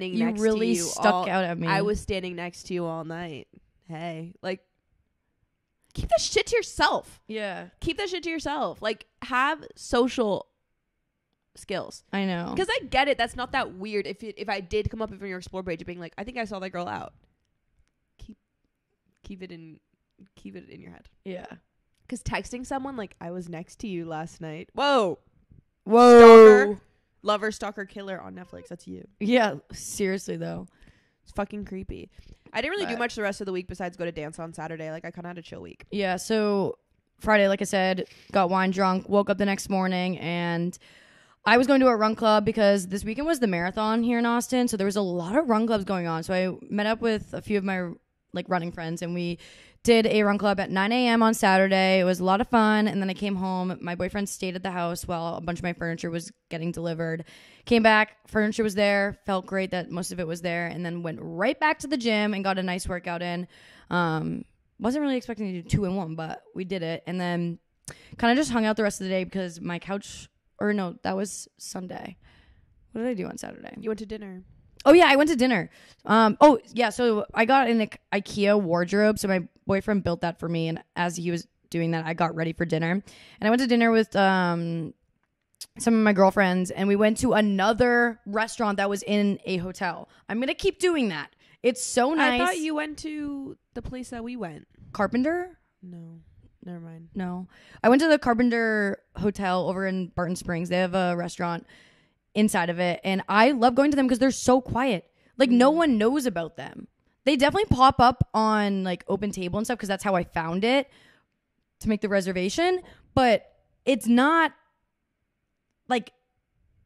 out at me. I was standing next to you all night. Hey. Like, keep that shit to yourself. Yeah. Keep that shit to yourself. Like, have social skills. I know. Because I get it. That's not that weird. If I did come up on your Explore page being like, I think I saw that girl out. Keep it in your head. Yeah. Because texting someone like, I was next to you last night. Whoa. Stalker. Lover, stalker, killer on Netflix. That's you. Yeah. Seriously, though. It's fucking creepy. I didn't really do much the rest of the week besides go to dance on Saturday. Like, I kind of had a chill week. Yeah. So Friday, like I said, got wine drunk, woke up the next morning, and I was going to a run club because this weekend was the marathon here in Austin. So there was a lot of run clubs going on. So I met up with a few of my like running friends, and we did a run club at 9 a.m. on Saturday. It was a lot of fun. And then I came home. My boyfriend stayed at the house while a bunch of my furniture was getting delivered. Came back, furniture was there. Felt great that most of it was there. And then went right back to the gym and got a nice workout in. Wasn't really expecting to do 2 in 1, but we did it. And then kind of just hung out the rest of the day because my couch, or no, that was Sunday. What did I do on Saturday? You went to dinner. Oh, yeah, I went to dinner. So I got an IKEA wardrobe. So my boyfriend built that for me. And as he was doing that, I got ready for dinner. And I went to dinner with some of my girlfriends. And we went to another restaurant that was in a hotel. I'm going to keep doing that. It's so nice. I thought you went to the place that we went. Carpenter? No. Never mind. No. I went to the Carpenter Hotel over in Barton Springs. They have a restaurant inside of it, and I love going to them because they're so quiet. Like, no one knows about them. They definitely pop up on like Open Table and stuff because that's how I found it to make the reservation, but it's not like,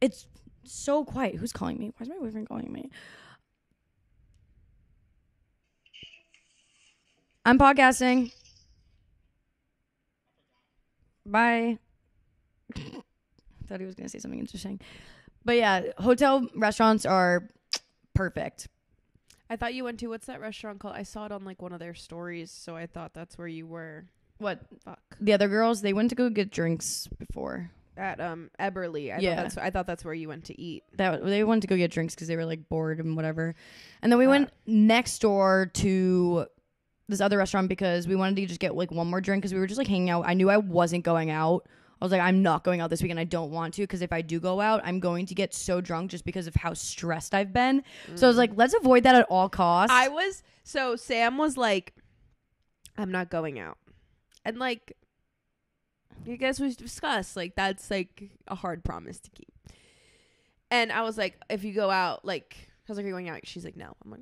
it's so quiet. Who's calling me? Why is my boyfriend calling me? I'm podcasting. Bye. Thought he was gonna say something interesting. But yeah, hotel restaurants are perfect. I thought you went to, what's that restaurant called? I saw it on like one of their stories, so I thought that's where you were. What? Fuck. The other girls, they went to go get drinks before. At Eberly. I thought that's where you went to eat. They wanted to go get drinks because they were like bored and whatever. And then we went next door to this other restaurant because we wanted to just get like one more drink because we were just like hanging out. I knew I wasn't going out. I was like, I'm not going out this weekend. I don't want to because if I do go out, I'm going to get so drunk just because of how stressed I've been. So I was like, let's avoid that at all costs. So Sam was like, I'm not going out. And like, you guys we discussed, like, that's like a hard promise to keep. And I was like, if you go out, like, I was like, are you going out? She's like, no. I'm like,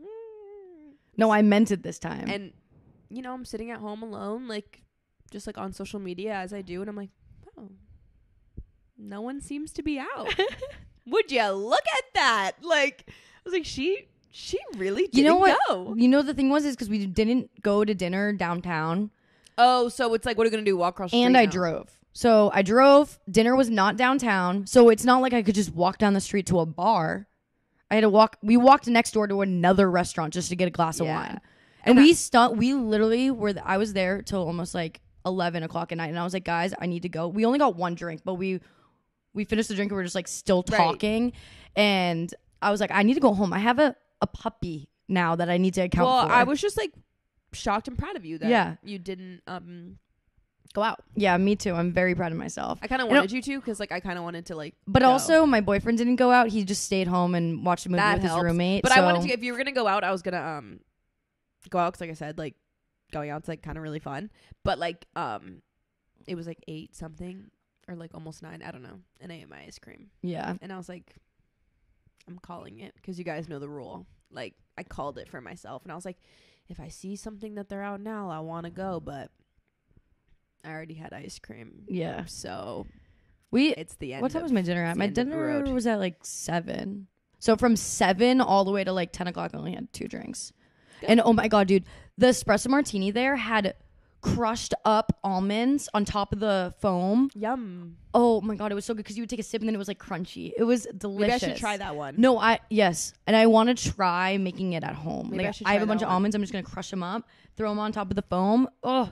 no, I meant it this time. And, you know, I'm sitting at home alone, like, just like on social media as I do. And I'm like, oh, no one seems to be out. Would you look at that? Like, I was like, she really didn't go. You know, the thing was, is because we didn't go to dinner downtown. Oh, so it's like, what are you going to do? Walk across the street? And I drove. So I drove. Dinner was not downtown. So it's not like I could just walk down the street to a bar. I had to walk. We walked next door to another restaurant just to get a glass of wine. And we literally were, I was there till almost like 11 o'clock at night. And I was like, guys, I need to go. We only got one drink, but we finished the drink and we were just like still talking. Right. And I was like, I need to go home. I have a puppy now that I need to account for. Well, I was just like shocked and proud of you that you didn't go out. Yeah, me too. I'm very proud of myself. I kind of wanted you to because like I kind of wanted to like But go. Also my boyfriend didn't go out. He just stayed home and watched a movie with his roommate. But I wanted to, if you were gonna go out, I was gonna go out because like I said, like going out's like kind of really fun. But like it was like 8 something or like almost 9, I don't know, an AMI ice cream. Yeah. And I was like, I'm calling it, because you guys know the rule. Like, I called it for myself, and I was like, if I see something that they're out now, I want to go, but I already had ice cream. Yeah. So We it's the end. What time was my dinner at? My dinner road. was at like 7. So from 7 all the way to like 10 o'clock, I only had 2 drinks. Good. And oh my God, dude, the espresso martini there had crushed up almonds on top of the foam. Yum. Oh my God, it was so good because you would take a sip and then it was like crunchy. It was delicious. Maybe I should try that one. No, yes. And I want to try making it at home. Maybe like I have a bunch of almonds. I'm just going to crush them up, throw them on top of the foam. Oh.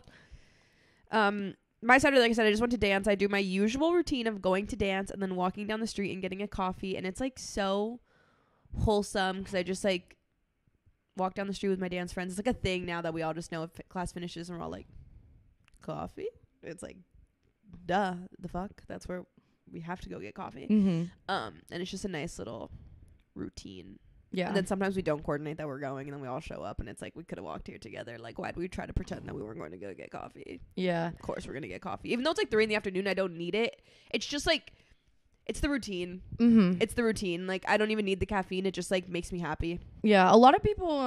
My Saturday, like I said, I just went to dance. I do my usual routine of going to dance and then walking down the street and getting a coffee. And it's like so wholesome because I just like walk down the street with my dance friends. It's like a thing now that we all just know if class finishes and we're all like, coffee? It's like, duh, the fuck? That's where we have to go get coffee. Mm-hmm. And it's just a nice little routine. Yeah. And then sometimes we don't coordinate that we're going, and then we all show up, and it's like we could have walked here together. Like, why do we try to pretend that we weren't going to go get coffee? Yeah. Of course we're going to get coffee. Even though it's like 3 p.m, I don't need it. It's just like, it's the routine. Mm-hmm. It's the routine. Like, I don't even need the caffeine. It just like makes me happy. Yeah. A lot of people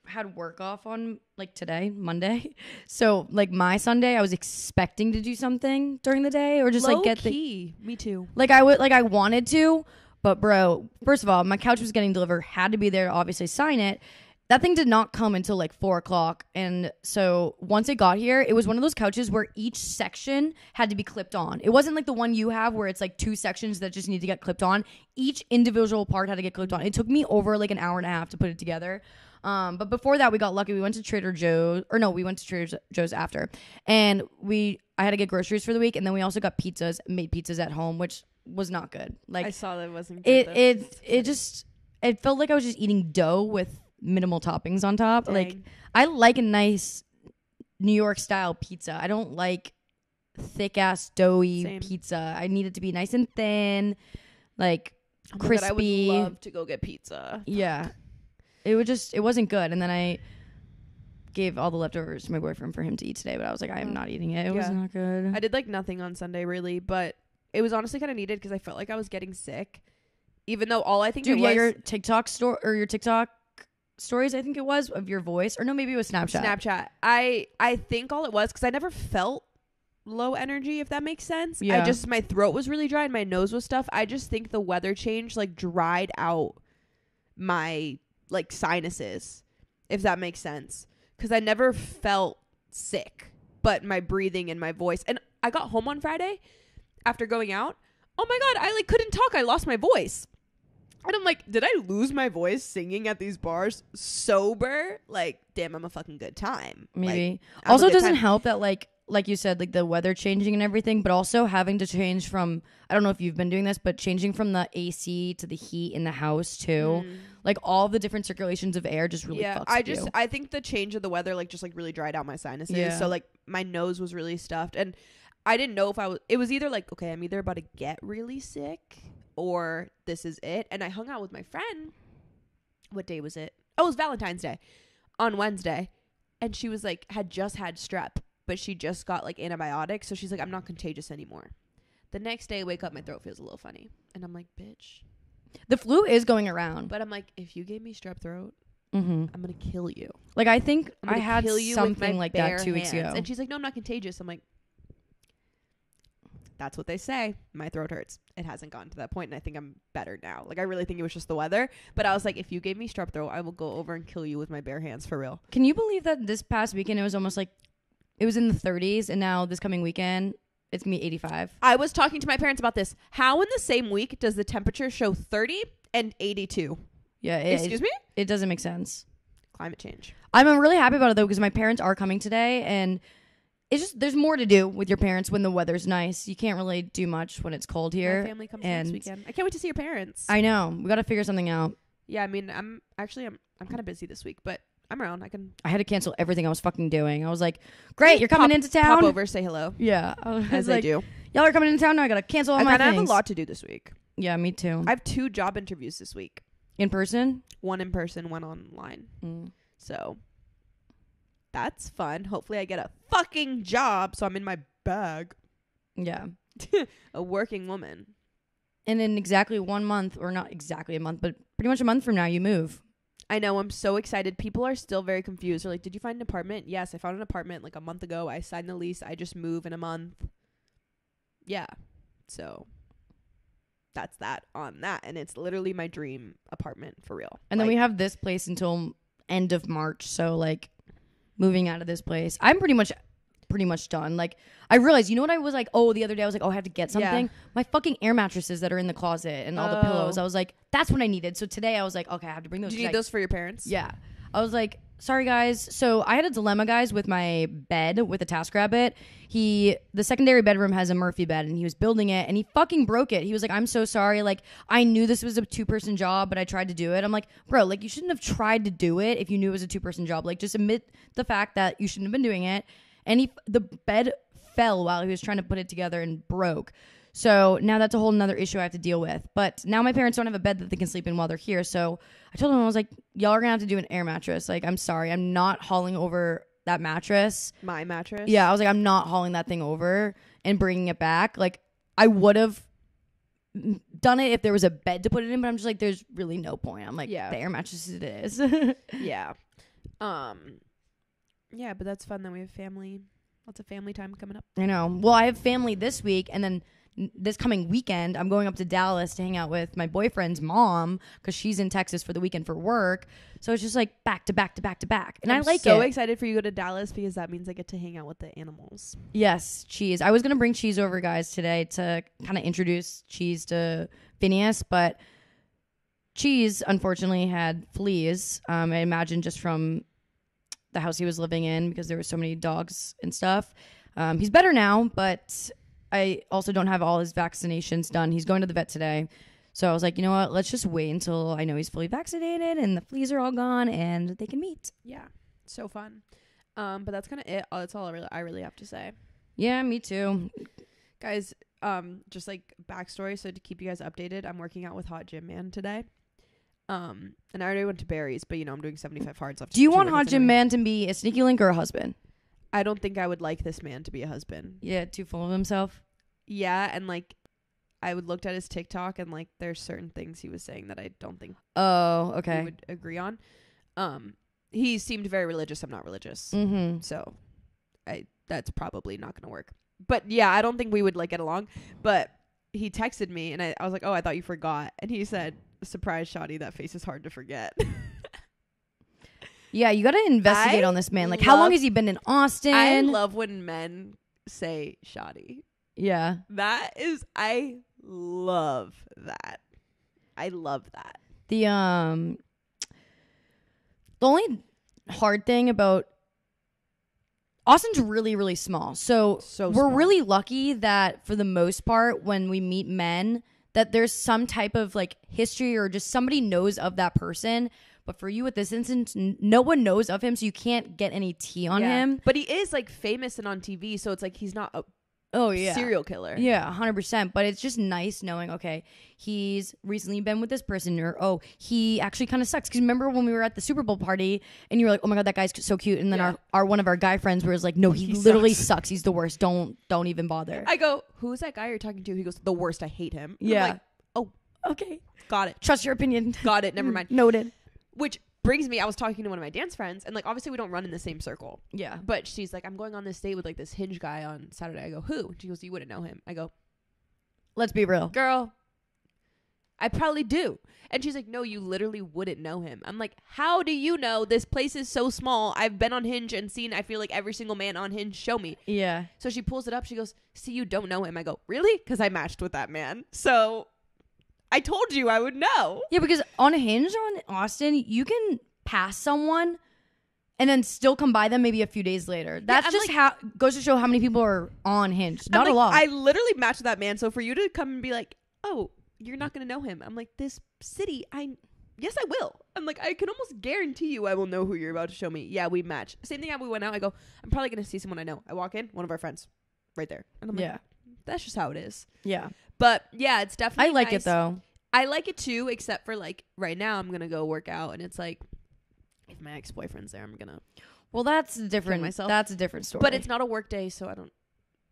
had work off on like today, Monday. So like my Sunday, I was expecting to do something during the day or just like get key. Me too. Like I wanted to. But bro, first of all, my couch was getting delivered, had to be there to obviously sign it. That thing did not come until like 4 o'clock. And so once it got here, it was one of those couches where each section had to be clipped on. It wasn't like the one you have where it's like 2 sections that just need to get clipped on. Each individual part had to get clipped on. It took me over like an hour and a half to put it together. But before that, we got lucky. We went to Trader Joe's, we went to Trader Joe's after. And I had to get groceries for the week. And then we also got made pizzas at home, which was not good. Like I saw that it wasn't good. It felt like I was just eating dough with minimal toppings on top. Dang. Like I like a nice New York style pizza. I don't like thick ass doughy pizza. I need it to be nice and thin, like crispy. God, I would love to go get pizza. Yeah. It wasn't good. And then I gave all the leftovers to my boyfriend for him to eat today, but I was like, I am not eating it. It was not good. I did like nothing on Sunday really, but it was honestly kind of needed because I felt like I was getting sick. Even though all I think your TikTok your TikTok stories, I think it was, of your voice. Or no, maybe it was Snapchat. I think all it was, because I never felt low energy, if that makes sense. Yeah. My throat was really dry and my nose was stuffed. I just think the weather change like dried out my like sinuses, if that makes sense. Because I never felt sick, but my breathing and my voice. And I got home on Friday after going out. Oh my God, I like couldn't talk. I lost my voice. And I'm like, did I lose my voice singing at these bars sober? Like, damn, I'm a fucking good time. Maybe. Like, also, it doesn't help that like you said, like the weather changing and everything, but also having to change from, I don't know if you've been doing this, but changing from the AC to the heat in the house too. Like all the different circulations of air just really fucks you. I think the change of the weather like just like really dried out my sinuses. Yeah. So like my nose was really stuffed, and I didn't know if it was either like, okay, I'm either about to get really sick or this is it. And I hung out with my friend. What day was it? Oh, it was Valentine's Day on Wednesday. And she was like, had just had strep, but she just got like antibiotics. So she's like, I'm not contagious anymore. The next day I wake up, my throat feels a little funny. And I'm like, bitch. The flu is going around. But I'm like, if you gave me strep throat, I'm going to kill you. Like, I think I had something like that 2 weeks ago. And she's like, no, I'm not contagious. I'm like, that's what they say. My throat hurts. It hasn't gotten to that point, and I think I'm better now. Like, I really think it was just the weather. But I was like, if you gave me strep throat, I will go over and kill you with my bare hands, for real. Can you believe that this past weekend it was almost like it was in the 30s, and now this coming weekend it's gonna be 85? I was talking to my parents about this. How in the same week does the temperature show 30 and 82? Yeah. Excuse me? It doesn't make sense. Climate change. I'm really happy about it though, because my parents are coming today, and it's just, there's more to do with your parents when the weather's nice. You can't really do much when it's cold here. My family comes next weekend. I can't wait to see your parents. I know. We got to figure something out. Yeah, I mean, I'm kind of busy this week, but I'm around. I had to cancel everything I was fucking doing. I was like, great, you're coming into town. Pop over, say hello. Yeah. As I do. Y'all are coming into town now. I got to cancel all my things. I have a lot to do this week. Yeah, me too. I have 2 job interviews this week. In person? One in person, one online. So that's fun. Hopefully I get a fucking job so I'm in my bag. Yeah. A working woman. And in exactly 1 month, or not exactly a month, but pretty much a month from now, you move. I know. I'm so excited. People are still very confused. They're like, did you find an apartment? Yes, I found an apartment like a month ago. I signed the lease. I just move in a month. Yeah. So that's that on that. And it's literally my dream apartment for real. And then we have this place until end of March. So like moving out of this place, I'm pretty much done. Like I realized, you know what I was like, the other day I was like, I have to get something. Yeah. My fucking air mattresses that are in the closet and all the pillows. I was like, that's what I needed. So today I was like, okay, I have to bring those. Did you need those for your parents? Yeah. I was like, sorry guys. So I had a dilemma, guys, with my bed with a TaskRabbit. The secondary bedroom has a Murphy bed and he was building it and he fucking broke it. He was like, I'm so sorry. Like I knew this was a 2-person job, but I tried to do it. I'm like, bro, like you shouldn't have tried to do it if you knew it was a 2-person job. Like just admit the fact that you shouldn't have been doing it. And the bed fell while he was trying to put it together and broke. So now that's a whole nother issue I have to deal with. But now my parents don't have a bed that they can sleep in while they're here. So I told them, I was like, y'all are going to have to do an air mattress. Like, I'm sorry. I'm not hauling over that mattress. My mattress? Yeah. I was like, I'm not hauling that thing over and bringing it back. Like, I would have done it if there was a bed to put it in. But I'm just like, there's really no point. I'm like, the air mattress it is. Yeah. Yeah, but that's fun that we have family. Lots of family time coming up. I know. Well, I have family this week, and then this coming weekend, I'm going up to Dallas to hang out with my boyfriend's mom because she's in Texas for the weekend for work. So it's just like back to back to back to back. And I like it. I'm so excited for you to go to Dallas because that means I get to hang out with the animals. Yes, Cheese. I was going to bring Cheese over, guys, today to kind of introduce Cheese to Phineas, but Cheese, unfortunately, had fleas. I imagine just from the house he was living in because there were so many dogs and stuff. He's better now, but I also don't have all his vaccinations done. He's going to the vet today. So I was like, you know what? Let's just wait until I know he's fully vaccinated and the fleas are all gone and they can meet. Yeah. So fun. But that's kind of it. That's all I really have to say. Yeah, me too. Guys, just like backstory. So to keep you guys updated, I'm working out with Hot Gym Man today. And I already went to Barry's, but I'm doing 75 hard stuff. Do you want Hot Gym Man to be a sneaky link or a husband? I don't think I would like this man to be a husband. Yeah, too full of himself. Yeah, and like I looked at his TikTok and like there's certain things he was saying that I don't think we would agree on. He seemed very religious. I'm not religious. Mm-hmm. So that's probably not going to work. But yeah, I don't think we would like get along. But he texted me and I was like, oh, I thought you forgot. And he said, surprise, Shawty, that face is hard to forget. Yeah, you got to investigate on this man. Like, how long has he been in Austin? I love when men say Shawty. Yeah. I love that. I love that. The only hard thing about Austin's really, really small. So we're small. Really lucky that for the most part, when we meet men, that there's some type of like history or just somebody knows of that person. But for you at this instance, no one knows of him, so you can't get any tea on him. But he is like famous and on TV, so it's like he's not a serial killer. Yeah, 100%. But it's just nice knowing, okay, he's recently been with this person, or he actually kind of sucks. Because remember when we were at the Super Bowl party and you were like, oh my god, that guy's so cute, and then our one of our guy friends was like, no, he literally sucks. He's the worst. Don't even bother. I go, who's that guy you're talking to? He goes, the worst. I hate him. And yeah. I'm like, oh, okay, got it. Trust your opinion. Got it. Never mind. Noted. Which brings me, I was talking to one of my dance friends, and like obviously we don't run in the same circle. Yeah. But she's like, I'm going on this date with like this Hinge guy on Saturday. I go, who? She goes, you wouldn't know him. I go, let's be real. Girl, I probably do. And she's like, no, you literally wouldn't know him. I'm like, how do you know? This place is so small. I've been on Hinge and seen, I feel like every single man on Hinge show me. Yeah. So she pulls it up. She goes, see, you don't know him. I go, really? Because I matched with that man. So I told you I would know. Yeah, because on Hinge on Austin, you can pass someone and then still come by them maybe a few days later. That's just like, how goes to show how many people are on Hinge. Not a lot. I literally matched with that man. So for you to come and be like, oh, you're not going to know him. I'm like, this city, yes, I will. I'm like, I can almost guarantee you I will know who you're about to show me. Yeah, we match. Same thing we went out. I go, I'm probably going to see someone I know. I walk in, one of our friends right there. And I'm like, that's just how it is. Yeah. But yeah, it's definitely I like nice. it though. I like it too, except for like right now I'm going to go work out and it's like, if my ex-boyfriend's there, I'm going to. Well, that's different. Myself. That's a different story. But it's not a work day, so I don't.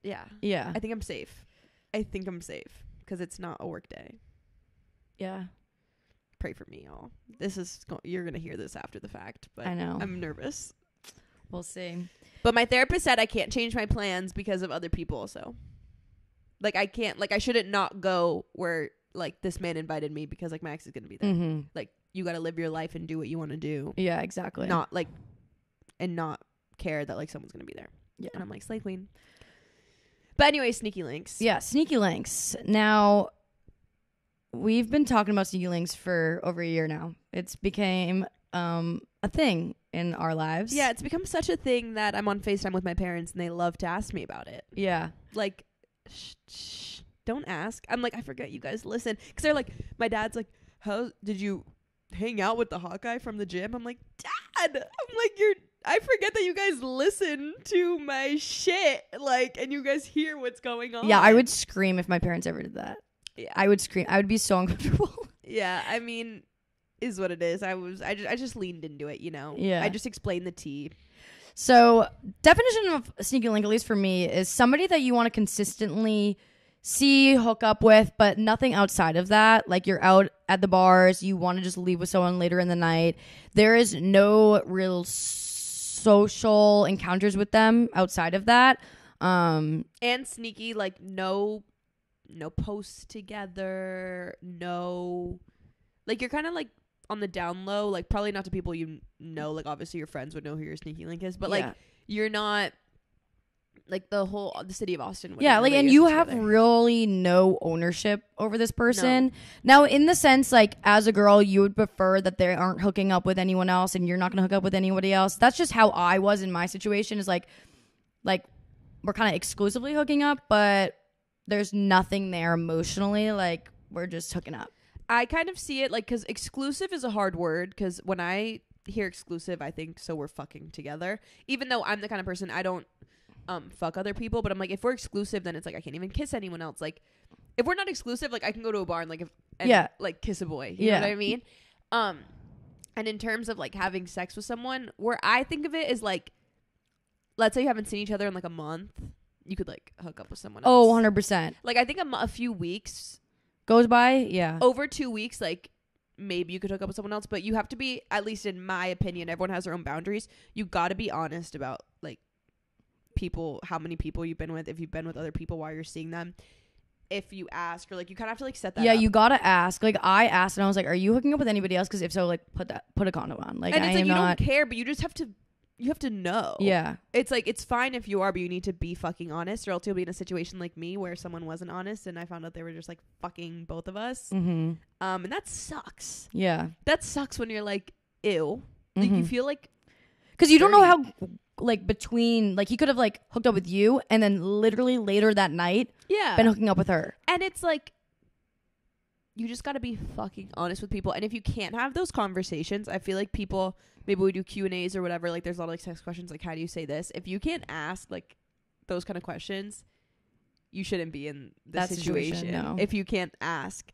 Yeah. Yeah. I think I'm safe. I think I'm safe because it's not a work day. Yeah. Pray for me, y'all. You're gonna hear this after the fact, but I know. I'm nervous. We'll see. But my therapist said I can't change my plans because of other people. So, like, I can't. Like, I shouldn't not go where like this man invited me because like my ex is gonna be there. Mm-hmm. Like, you got to live your life and do what you want to do. Yeah, exactly. Not like, and not care that like someone's gonna be there. Yeah. And I'm like, slay queen. But anyway, sneaky links. Yeah, sneaky links. Now, we've been talking about sneaky links for over a year now. It's became a thing in our lives. Yeah, it's become such a thing that I'm on FaceTime with my parents and they love to ask me about it. Yeah. Like, shh, don't ask. I'm like, I forget you guys listen. Because they're like, my dad's like, how did you hang out with the hot guy from the gym? I'm like, Dad, I'm like, I forget that you guys listen to my shit. Like, and you guys hear what's going on. Yeah, I would scream if my parents ever did that. Yeah. I would scream. I would be so uncomfortable. Yeah, I mean, is what it is. I just leaned into it, you know. Yeah. I just explained the tea. So, definition of a sneaky link, at least for me, is somebody that you want to consistently see, hook up with, but nothing outside of that. Like, you're out at the bars, you want to just leave with someone later in the night. There is no real social encounters with them outside of that. And sneaky, like, no posts together, no, like, you're kind of like on the down low, like, probably not to people you know, like, obviously your friends would know who your sneaky link is, but like, you're not like the city of Austin. Yeah, like, and you have really no ownership over this person. No. Now, in the sense, like, as a girl, you would prefer that they aren't hooking up with anyone else and you're not gonna hook up with anybody else. That's just how I was in my situation, is like we're kind of exclusively hooking up, but there's nothing there emotionally. Like, we're just hooking up. I kind of see it like, because exclusive is a hard word, because when I hear exclusive, I think so we're fucking together, even though I'm the kind of person, I don't fuck other people, but I'm like, if we're exclusive, then it's like I can't even kiss anyone else. Like, if we're not exclusive, like, I can go to a bar and like like kiss a boy, you know what I mean? And in terms of like having sex with someone, where I think of it is like, let's say you haven't seen each other in like a month, you could like hook up with someone else. Oh, 100%. Like, I think a few weeks goes by. Yeah. Over 2 weeks, like, maybe you could hook up with someone else, but you have to be, at least in my opinion, everyone has their own boundaries. You got to be honest about like people, how many people you've been with, if you've been with other people while you're seeing them. If you ask, or like, you kind of have to like set that up. You gotta ask. Like, I asked and I was like, are you hooking up with anybody else? Because if so, like, put a condom on. Like, and it's I like, am you not... don't care, but you just have to, you have to know. Yeah. It's like, it's fine if you are, but you need to be fucking honest, or else you'll be in a situation like me where someone wasn't honest and I found out they were just like fucking both of us. Mm-hmm. And that sucks. Yeah. That sucks when you're like, ew. Like, you feel like, because you don't know how, like, between, like, he could have like hooked up with you and then literally later that night been hooking up with her. And it's like, you just got to be fucking honest with people. And if you can't have those conversations, I feel like people, maybe we do Q&As or whatever, like, there's a lot of like sex questions, like, how do you say this? If you can't ask like those kind of questions, you shouldn't be in this situation. No. If you can't ask,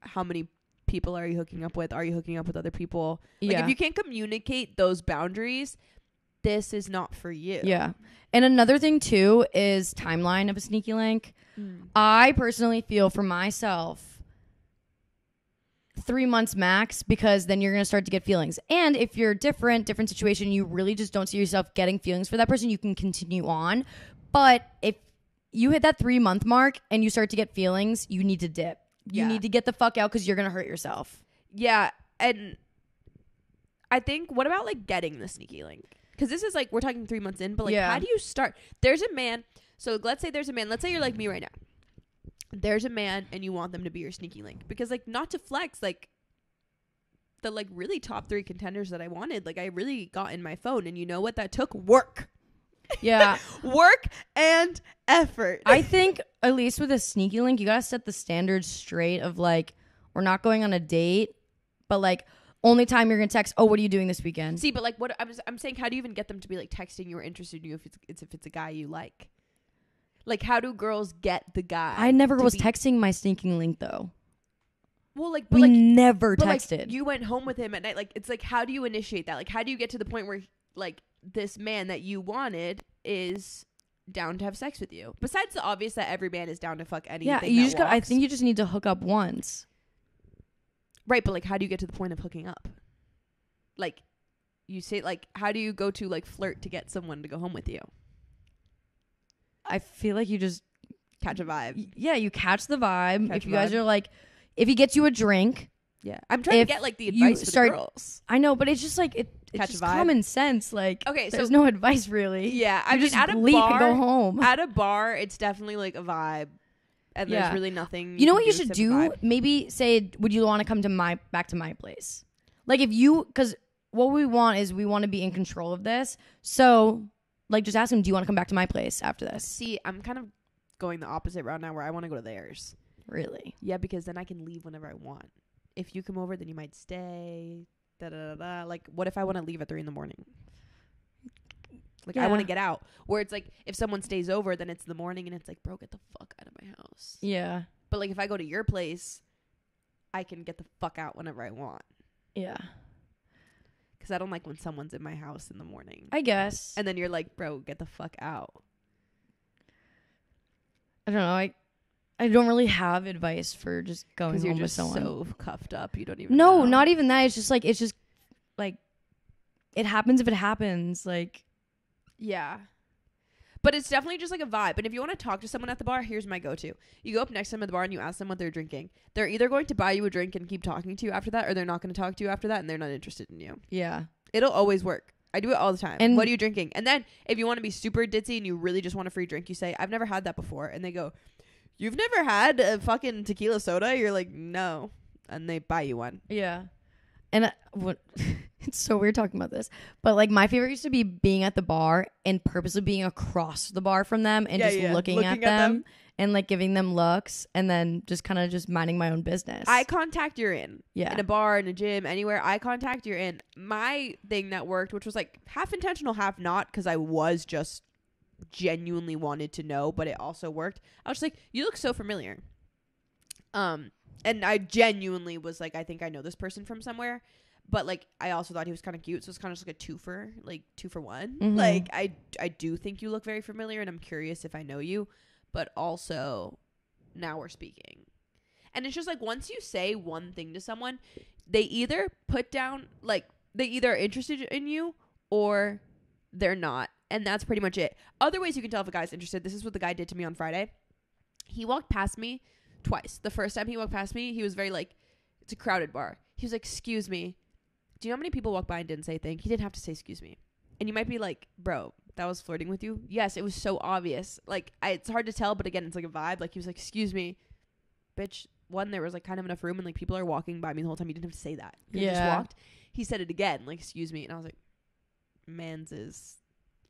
how many people are you hooking up with? Are you hooking up with other people? Like, if you can't communicate those boundaries, this is not for you. Yeah. And another thing too is timeline of a sneaky link. I personally feel for myself 3 months max, because then you're going to start to get feelings. And if you're different situation, you really just don't see yourself getting feelings for that person, you can continue on. But if you hit that 3 month mark and you start to get feelings, you need to dip. You need to get the fuck out, because you're going to hurt yourself. Yeah. And I think, what about like getting the sneaky link? Because this is like, we're talking 3 months in, but like, how do you start? There's a man. So let's say there's a man. Let's say you're like me right now. There's a man and you want them to be your sneaky link. Because like, not to flex, like the like really top 3 contenders that I wanted, like I really got in my phone. And you know what that took? Work. Yeah. Work and effort. I think, at least with a sneaky link, you got to set the standards straight of like, we're not going on a date, but like, only time you're gonna text, oh, what are you doing this weekend? See, but like, what I'm saying, how do you even get them to be like texting you or interested in you if it's a guy you like? Like, how do girls get the guy? I never was texting my sneaking link though. Well, like, but we never texted. Like, you went home with him at night. Like, it's like, how do you initiate that? Like, how do you get to the point where like this man that you wanted is down to have sex with you. Besides the obvious that every man is down to fuck anything. Yeah, you just got. I think you just need to hook up once. Right, but like, how do you get to the point of hooking up? Like, you say, like, how do you go to like flirt to get someone to go home with you? I feel like you just catch a vibe. Yeah, you catch the vibe. If you guys are like, if he gets you a drink. Yeah, I'm trying to get like the advice for the girls. I know, but it's just like it's just common sense. Like, okay, so there's no advice really. Yeah, I mean, just at a leave bar, and go home. At a bar, it's definitely like a vibe, and there's really nothing. You know what you should do? Maybe say, would you want to come to back to my place? Like, if you, because what we want is we want to be in control of this. So, like, just ask him, do you want to come back to my place after this? See, I'm kind of going the opposite route now, where I want to go to theirs. Really? Yeah, because then I can leave whenever I want. If you come over, then you might stay. Like, what if I want to leave at 3 a.m? Like, I want to get out. Where it's like, if someone stays over, then it's the morning, and it's like, bro, get the fuck out of my house. Yeah. But like, if I go to your place, I can get the fuck out whenever I want. Yeah. Because I don't like when someone's in my house in the morning. I guess. And then you're like, bro, get the fuck out. I don't know. I don't really have advice for just going home with someone. Because you're just so cuffed up, you don't even know. No, not even that. It's just like, it happens if it happens. Like, yeah. But it's definitely just like a vibe. And if you want to talk to someone at the bar, here's my go-to. You go up next to them at the bar and you ask them what they're drinking. They're either going to buy you a drink and keep talking to you after that, or they're not going to talk to you after that and they're not interested in you. Yeah. It'll always work. I do it all the time. And what are you drinking? And then if you want to be super ditzy and you really just want a free drink, you say, I've never had that before. And they go, you've never had a fucking tequila soda? You're like, no. And they buy you one. Yeah. And it's so weird talking about this, but like my favorite used to be being at the bar and purposely being across the bar from them and looking at them and like giving them looks and then just kind of just minding my own business. Eye contact, you're in. Yeah. In a bar, in a gym, anywhere, eye contact, you're in. My thing that worked, which was like half intentional, half not, because I was just genuinely wanted to know, but it also worked. I was just like, you look so familiar. And I genuinely was like, I think I know this person from somewhere. But like, I also thought he was kind of cute, so it's kind of just like a two for one. Mm-hmm. Like, I do think you look very familiar, and I'm curious if I know you. But also, now we're speaking, and it's just like once you say one thing to someone, they either put down like they either are interested in you or they're not, and that's pretty much it. Other ways you can tell if a guy's interested. This is what the guy did to me on Friday. He walked past me twice. The first time he walked past me, he was very like, it's a crowded bar. He was like, excuse me. Do you know how many people walked by and didn't say a thing? He didn't have to say excuse me. And you might be like, bro, that was flirting with you? Yes, it was so obvious. Like, it's hard to tell, but again, it's like a vibe. Like, he was like, excuse me. Bitch, one, there was like kind of enough room and like people are walking by me the whole time. You didn't have to say that. You just walked. He said it again, like, excuse me. And I was like, mans is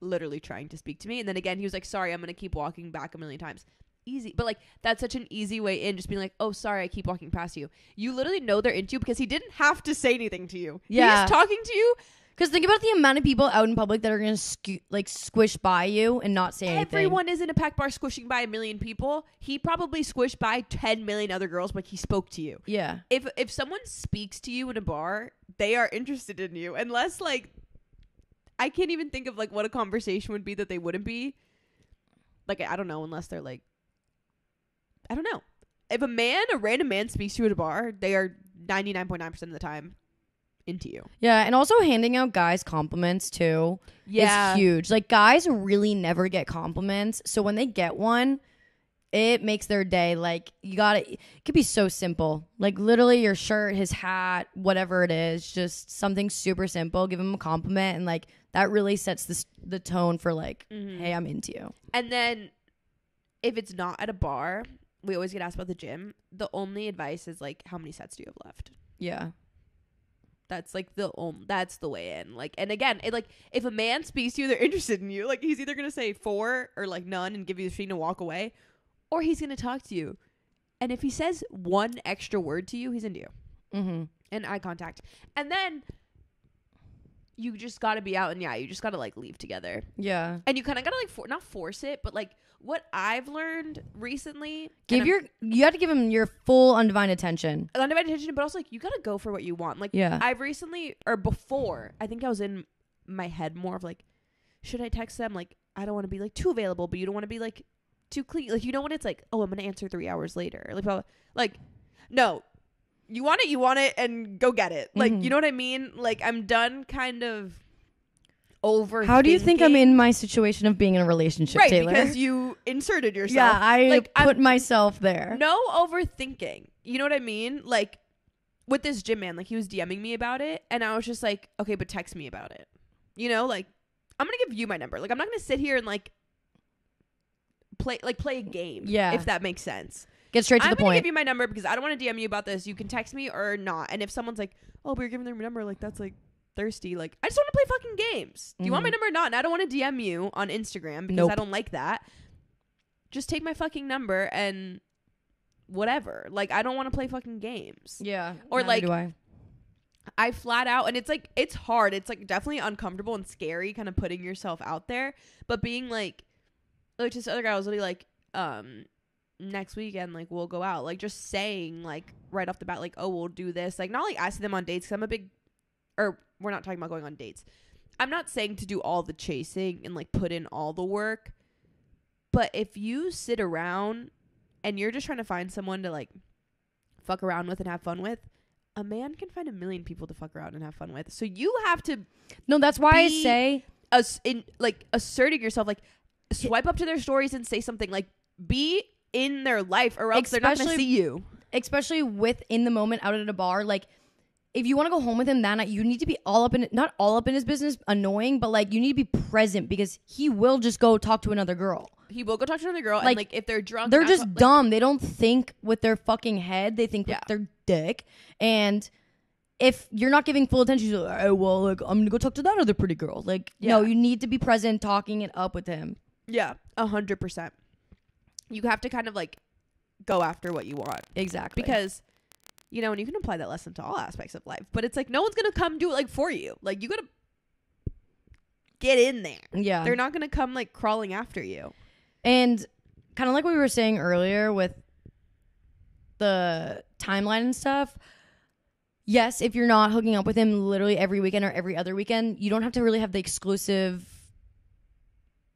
literally trying to speak to me. And then again, he was like, sorry, I'm going to keep walking back a million times. Easy, but like that's such an easy way in, just being like, oh, sorry, I keep walking past you. You literally know they're into you because he didn't have to say anything to you. Yeah, he's talking to you. Because think about the amount of people out in public that are gonna squish by you and not say anything. Everyone is in a packed bar squishing by a million people. He probably squished by 10 million other girls, but he spoke to you. Yeah. If someone speaks to you in a bar, they are interested in you. Unless like, I can't even think of like what a conversation would be that they wouldn't be. Like, I don't know, unless they're like, I don't know. If a random man speaks to you at a bar, they are 99.9% of the time into you. Yeah, and also handing out guys compliments too is huge. Like, guys really never get compliments, so when they get one, it makes their day. Like, it could be so simple. Like, literally your shirt, his hat, whatever it is, just something super simple. Give him a compliment, and like that really sets the tone for like, hey, I'm into you. And then if it's not at a bar, we always get asked about the gym. The only advice is like, how many sets do you have left? Yeah. That's like that's the way in. Like, and again, if a man speaks to you, they're interested in you. Like, he's either going to say 4 or like none and give you the feeling to walk away, or he's going to talk to you. And if he says one extra word to you, he's into you. Mm-hmm. And eye contact. And then you just got to be out and you just got to like leave together. Yeah. And you kind of got to like not force it, but like what I've learned recently, you have to give him your full undivided attention, but also like you got to go for what you want. Like, I've recently, or before, I think I was in my head more of like, should I text them? Like, I don't want to be like too available, but you don't want to be like too clean. Like, you know when it's like, oh, I'm gonna answer 3 hours later. Like, blah, blah. Like, no, you want it, and go get it. Like, you know what I mean? Like, I'm done kind of overthinking. How do you think I'm in my situation of being in a relationship, right, Taylor? because you inserted yourself. Yeah, I like, put myself there. No overthinking. You know what I mean? Like, with this gym man, like, he was DMing me about it, and I was just like, okay, but text me about it. You know, like, I'm gonna give you my number. Like, I'm not gonna sit here and like play a game. Yeah, if that makes sense. Get straight to the I'm gonna point. give you my number because I don't want to DM you about this. You can text me or not. And if someone's like, oh, but you're giving them your number, like, that's like thirsty. Like, I just want to play fucking games. Do you want my number or not? And I don't want to DM you on Instagram because I don't like that. Just take my fucking number and whatever. Like, I don't want to play fucking games. Yeah. Or like, do I flat out, and it's like, it's hard. It's like definitely uncomfortable and scary kind of putting yourself out there. But being like this other guy was literally like, next weekend, like, we'll go out. Like, just saying, like, right off the bat, like, oh, we'll do this. Like, not like asking them on dates, because I'm a big, or we're not talking about going on dates. I'm not saying to do all the chasing and like put in all the work. But if you sit around and you're just trying to find someone to like fuck around with and have fun with, a man can find a million people to fuck around and have fun with. So you have to No, that's why I say asserting yourself, like, swipe up to their stories and say something, like, be in their life, or else they're not going to see you. Especially with in the moment out at a bar, like, if you want to go home with him that night, you need to be not all up in his business, annoying, but like, you need to be present, because he will just go talk to another girl. He will go talk to another girl, and like, if they're drunk, they're just dumb. They don't think with their fucking head. They think with their dick. And if you're not giving full attention, you're like, oh, well, like, I'm gonna go talk to that other pretty girl. Like, no, you need to be present, talking it up with him. Yeah, 100%. You have to kind of like go after what you want. Exactly. Because, you know, and you can apply that lesson to all aspects of life, but it's like, no one's going to come do it like for you. Like, you got to get in there. Yeah. They're not going to come like crawling after you. And kind of like we were saying earlier with the timeline and stuff. Yes, if you're not hooking up with him literally every weekend or every other weekend, you don't have to really have the exclusive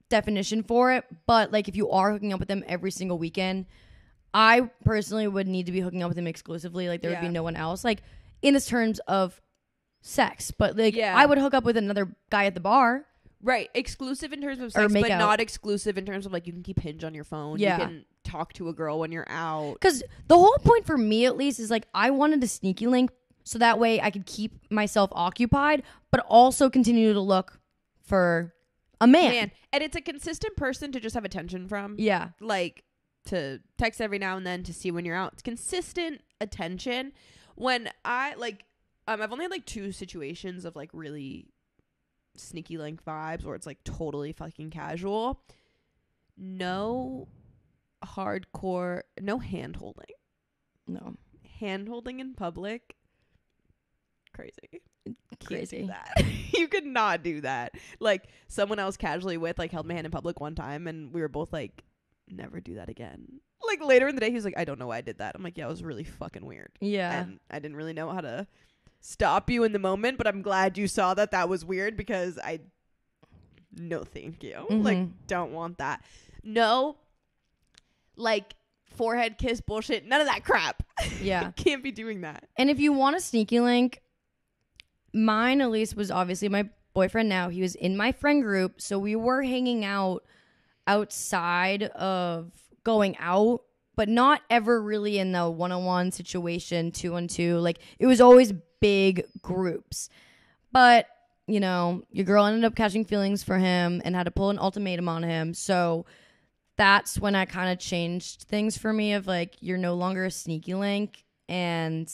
definition for it. But like, if you are hooking up with him every single weekend, I personally would need to be hooking up with him exclusively. Like, there would be no one else, like, in this terms of sex. But like, I would hook up with another guy at the bar. Right. Exclusive in terms of sex, but not exclusive in terms of like, you can keep Hinge on your phone. Yeah. You can talk to a girl when you're out. Because the whole point for me, at least, is like, I wanted a sneaky link so that way I could keep myself occupied, but also continue to look for a man. And it's a consistent person to just have attention from. Yeah. Like, to text every now and then, to see when you're out. It's consistent attention. When I like, I've only had like 2 situations of like really sneaky link vibes where it's like totally fucking casual. No hardcore, no hand holding. No. Hand holding in public. Crazy. Crazy. That. You could not do that. Like, someone I was casually with like held my hand in public one time, and we were both like, never do that again. Like, later in the day, he was like, I don't know why I did that. I'm like, yeah, it was really fucking weird. Yeah. And I didn't really know how to stop you in the moment, but I'm glad you saw that that was weird, because no thank you. Mm-hmm. Like, don't want that. No, like, forehead kiss bullshit, none of that crap. Yeah. Can't be doing that. And if you want a sneaky link, mine at least was obviously my boyfriend now. He was in my friend group, so we were hanging out outside of going out, but not ever really in the one-on-one situation, 2-on-2. Like, it was always big groups. But, you know, your girl ended up catching feelings for him and had to pull an ultimatum on him. So that's when I kind of changed things for me of like, you're no longer a sneaky link and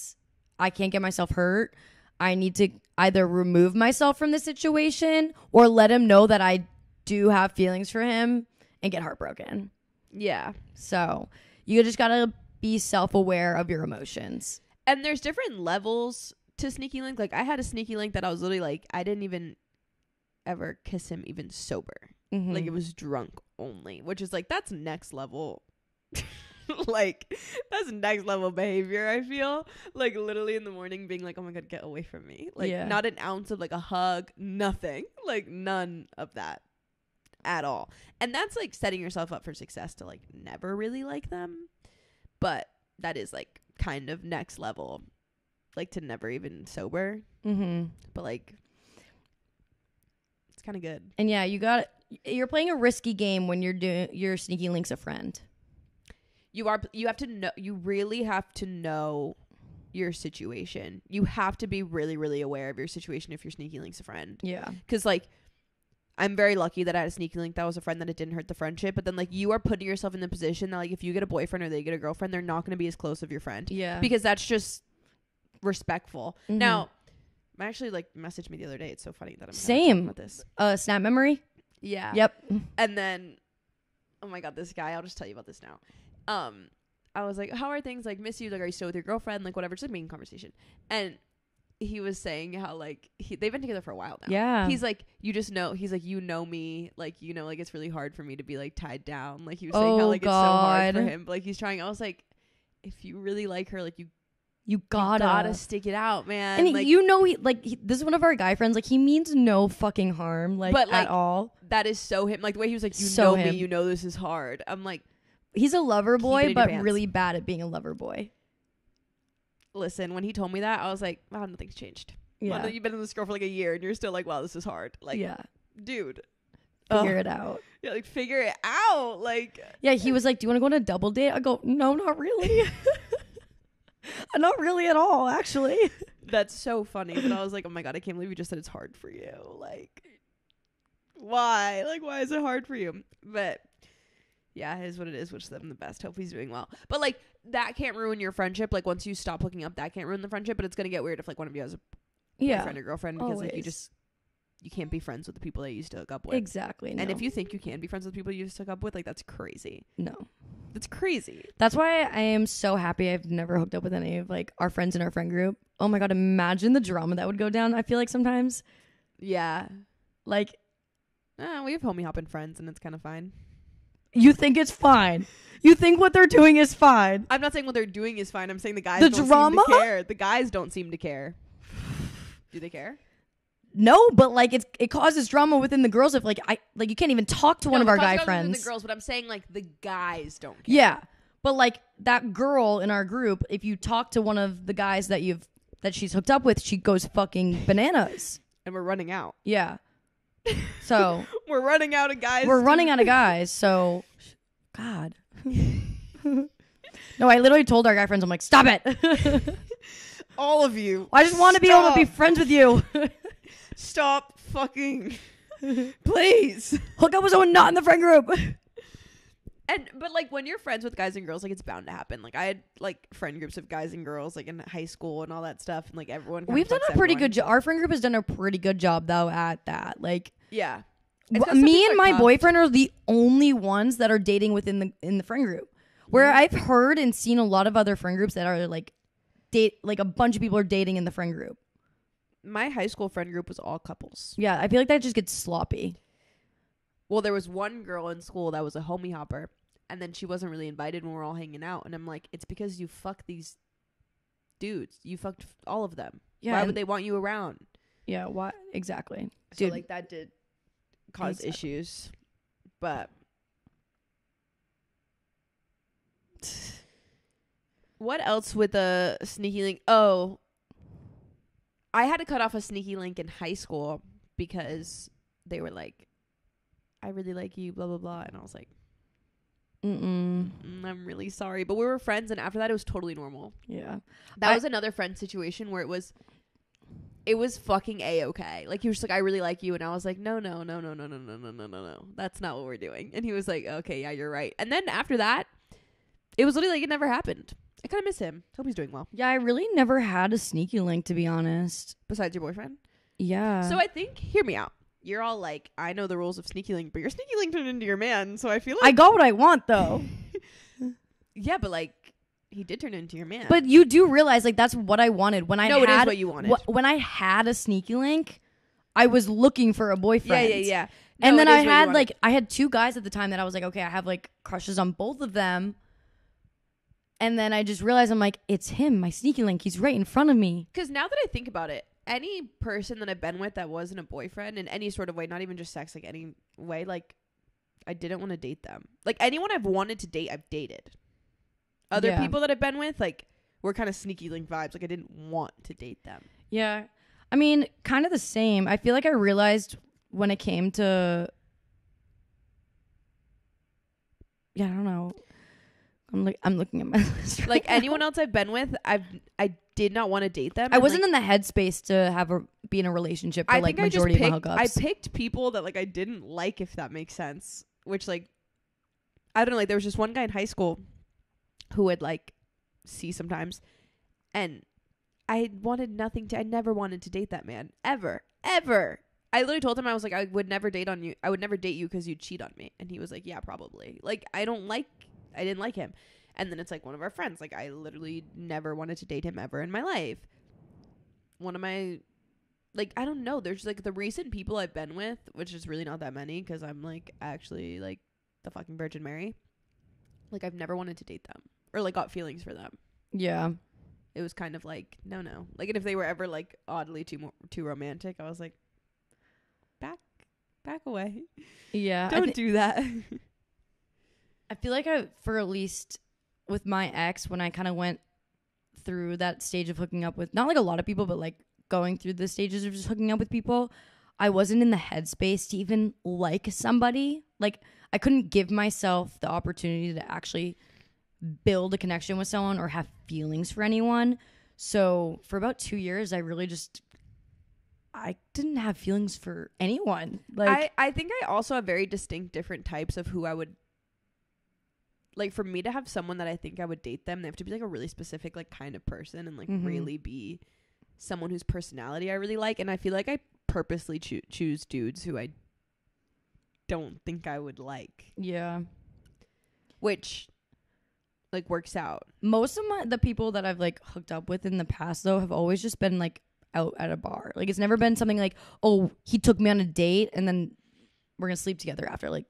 I can't get myself hurt. I need to either remove myself from the situation or let him know that I do have feelings for him and get heartbroken. Yeah. So you just got to be self-aware of your emotions. And there's different levels to sneaky link. Like, I had a sneaky link that I was literally like, I didn't even ever kiss him even sober. Mm-hmm. Like, it was drunk only, which is like, that's next level. Like, that's next level behavior, I feel. Like, literally in the morning being like, oh my God, get away from me. Like, not an ounce of like a hug, nothing. Like, none of that. at all. And that's like setting yourself up for success to like never really like them. But that is like kind of next level, like to never even sober. But like it's kind of good. And yeah, you're playing a risky game when you're sneaky links a friend. You have to know, you really have to know your situation. You have to be really, really aware of your situation if you're sneaky links a friend. Yeah. Because like I'm very lucky that I had a sneaky link that was a friend that it didn't hurt the friendship. But then like you are putting yourself in the position that like if you get a boyfriend or they get a girlfriend, they're not going to be as close of your friend. Yeah. Because that's just respectful. Now, I actually like messaged me the other day. It's so funny that I'm same about this. Snap memory. Yeah. Yep. And then, oh my God, this guy. I'll just tell you about this now. I was like, how are things? Like, miss you. Like, are you still with your girlfriend? Like, whatever. Just like making conversation. And he was saying how like they've been together for a while now. Yeah. He's like, you just know. He's like, you know me. Like, you know, like it's really hard for me to be like tied down. Like he was saying how like it's so hard for him. But like he's trying. I was like, if you really like her, like you gotta stick it out, man. And like, you know, this is one of our guy friends. Like he means no fucking harm, like, but, like at all. That is so him. Like the way he was like, you so know him. me, you know this is hard. I'm like, he's a lover boy, but pants. really bad at being a lover boy. Listen, when he told me that, I was like, wow, nothing's changed. Yeah. Wow, you've been in this girl for like a year and you're still like, wow, this is hard. Like, yeah, dude, figure it out. Yeah, like figure it out. Like, yeah, he was like, do you want to go on a double date? I go, no, not really. Not really at all, actually. That's so funny. But I was like, oh my God, I can't believe you just said it's hard for you. Like, why? Like, why is it hard for you? But yeah, it is what it is. Wish them the best. Hope he's doing well. But like, that can't ruin your friendship. Like, once you stop hooking up, that can't ruin the friendship. But it's gonna get weird if like one of you has a boyfriend or girlfriend, because like you can't be friends with the people that you used to hook up with. Exactly. And if you think you can be friends with people you used to hook up with, like that's crazy. No. That's crazy. That's why I am so happy I've never hooked up with any of like our friends in our friend group. Oh my God, imagine the drama that would go down. I feel like sometimes. Yeah. Like, we have homie hopping friends and it's kind of fine. You think it's fine. You think what they're doing is fine. I'm not saying what they're doing is fine. I'm saying the guys don't seem to care. The guys don't seem to care. Do they care? No, but like it causes drama within the girls if like you can't even talk to one of our guy friends. The girls, but I'm saying like the guys don't care. Yeah. But like that girl in our group, if you talk to one of the guys that she's hooked up with, she goes fucking bananas. And we're running out. Yeah. So we're running out of guys. We're running out of guys, so God. No, I literally told our guy friends, I'm like, stop it. All of you. I just want to be able to be friends with you. Stop fucking. Please. Hook up with someone not in the friend group. But like when you're friends with guys and girls, like it's bound to happen. Like I had like friend groups of guys and girls like in high school and all that stuff, and like everyone. We've done a pretty good job. Our friend group has done a pretty good job though at that. Like, yeah, me and my boyfriend are the only ones that are dating within the friend group. Where I've heard and seen a lot of other friend groups that are like a bunch of people are dating in the friend group. My high school friend group was all couples. Yeah, I feel like that just gets sloppy. Well, there was one girl in school that was a homie hopper, and then she wasn't really invited when we were all hanging out. And I'm like, it's because you fucked these dudes. You fucked all of them. Yeah, why would they want you around? Yeah, why exactly? So like that did cause issues, but what else with a sneaky link? Oh, I had to cut off a sneaky link in high school because they were like, I really like you, blah, blah, blah. And I was like, I'm really sorry. But we were friends. And after that, it was totally normal. Yeah. That was another friend situation where it was fucking A-okay. Like he was just like, I really like you. And I was like, no. That's not what we're doing. And he was like, okay, yeah, you're right. And then after that, it was literally like it never happened. I kind of miss him. Hope he's doing well. Yeah, I really never had a sneaky link, to be honest. Besides your boyfriend? Yeah. So I think, hear me out. You're all like, I know the rules of sneaky link, but your sneaky link turned into your man. So I feel like I got what I want, though. Yeah, but like, he did turn into your man. But you do realize, like, that's what I wanted. When I it is what you wanted. When I had a sneaky link, I was looking for a boyfriend. Yeah. No, and then I had two guys at the time that I was like, okay, I have like crushes on both of them. And then I just realized, I'm like, it's him, my sneaky link. He's right in front of me. Because now that I think about it, any person that I've been with that wasn't a boyfriend in any sort of way, not even just sex, like any way, like I didn't want to date them. Like anyone I've wanted to date, I've dated. Other people that I've been with, like, were kind of sneaky link vibes. Like I didn't want to date them. Yeah. I mean, kind of the same. I feel like I realized when it came to, I don't know. I'm looking at my list. Right like now. anyone else I've been with, I did not want to date them. I wasn't in the headspace to be in a relationship for like majority of my hookups. I picked people that like I didn't like, if that makes sense. Which like, I don't know. Like there was just one guy in high school who would like see sometimes, and I never wanted to date that man ever. I literally told him, I was like, I would never date you because you'd cheat on me. And he was like, yeah, probably. Like I didn't like him. And then it's like one of our friends, like I literally never wanted to date him ever in my life. One of my, like, I don't know, there's like the recent people I've been with, which is really not that many because I'm like actually like the fucking Virgin Mary. Like I've never wanted to date them or like got feelings for them. Yeah. It was kind of like, no. Like, and if they were ever like oddly too romantic, I was like, back away. Yeah. Don't do that. I feel like for at least with my ex, when I kind of went through that stage of hooking up with, not like a lot of people, but like going through the stages of just hooking up with people, I wasn't in the headspace to even like somebody. Like I couldn't give myself the opportunity to actually build a connection with someone or have feelings for anyone. So for about 2 years, I didn't have feelings for anyone. Like I think I also have very distinct different types of who I would like. For me to have someone that I think I would date them, they have to be like a really specific like kind of person and like really be someone whose personality I really like. And I feel like I purposely choose dudes who I don't think I would like. Yeah. Which like works out. Most of the people that I've like hooked up with in the past though have always just been like out at a bar. Like it's never been something like, oh, he took me on a date and then we're gonna sleep together after. Like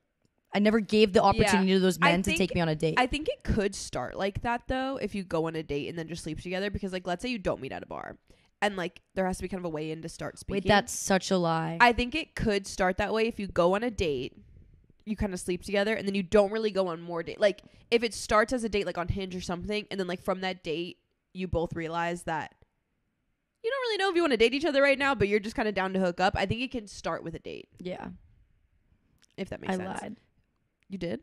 I never gave the opportunity to those men to take me on a date. I think it could start like that though, if you go on a date and then just sleep together, because like let's say you don't meet at a bar and like there has to be kind of a way in to start speaking. Wait, that's such a lie. I think it could start that way if you go on a date, you kind of sleep together and then you don't really go on more date. Like if it starts as a date like on Hinge or something, and then like from that date you both realize that you don't really know if you want to date each other right now, but you're just kind of down to hook up. I think it can start with a date. Yeah. If that makes sense. I lied. You did?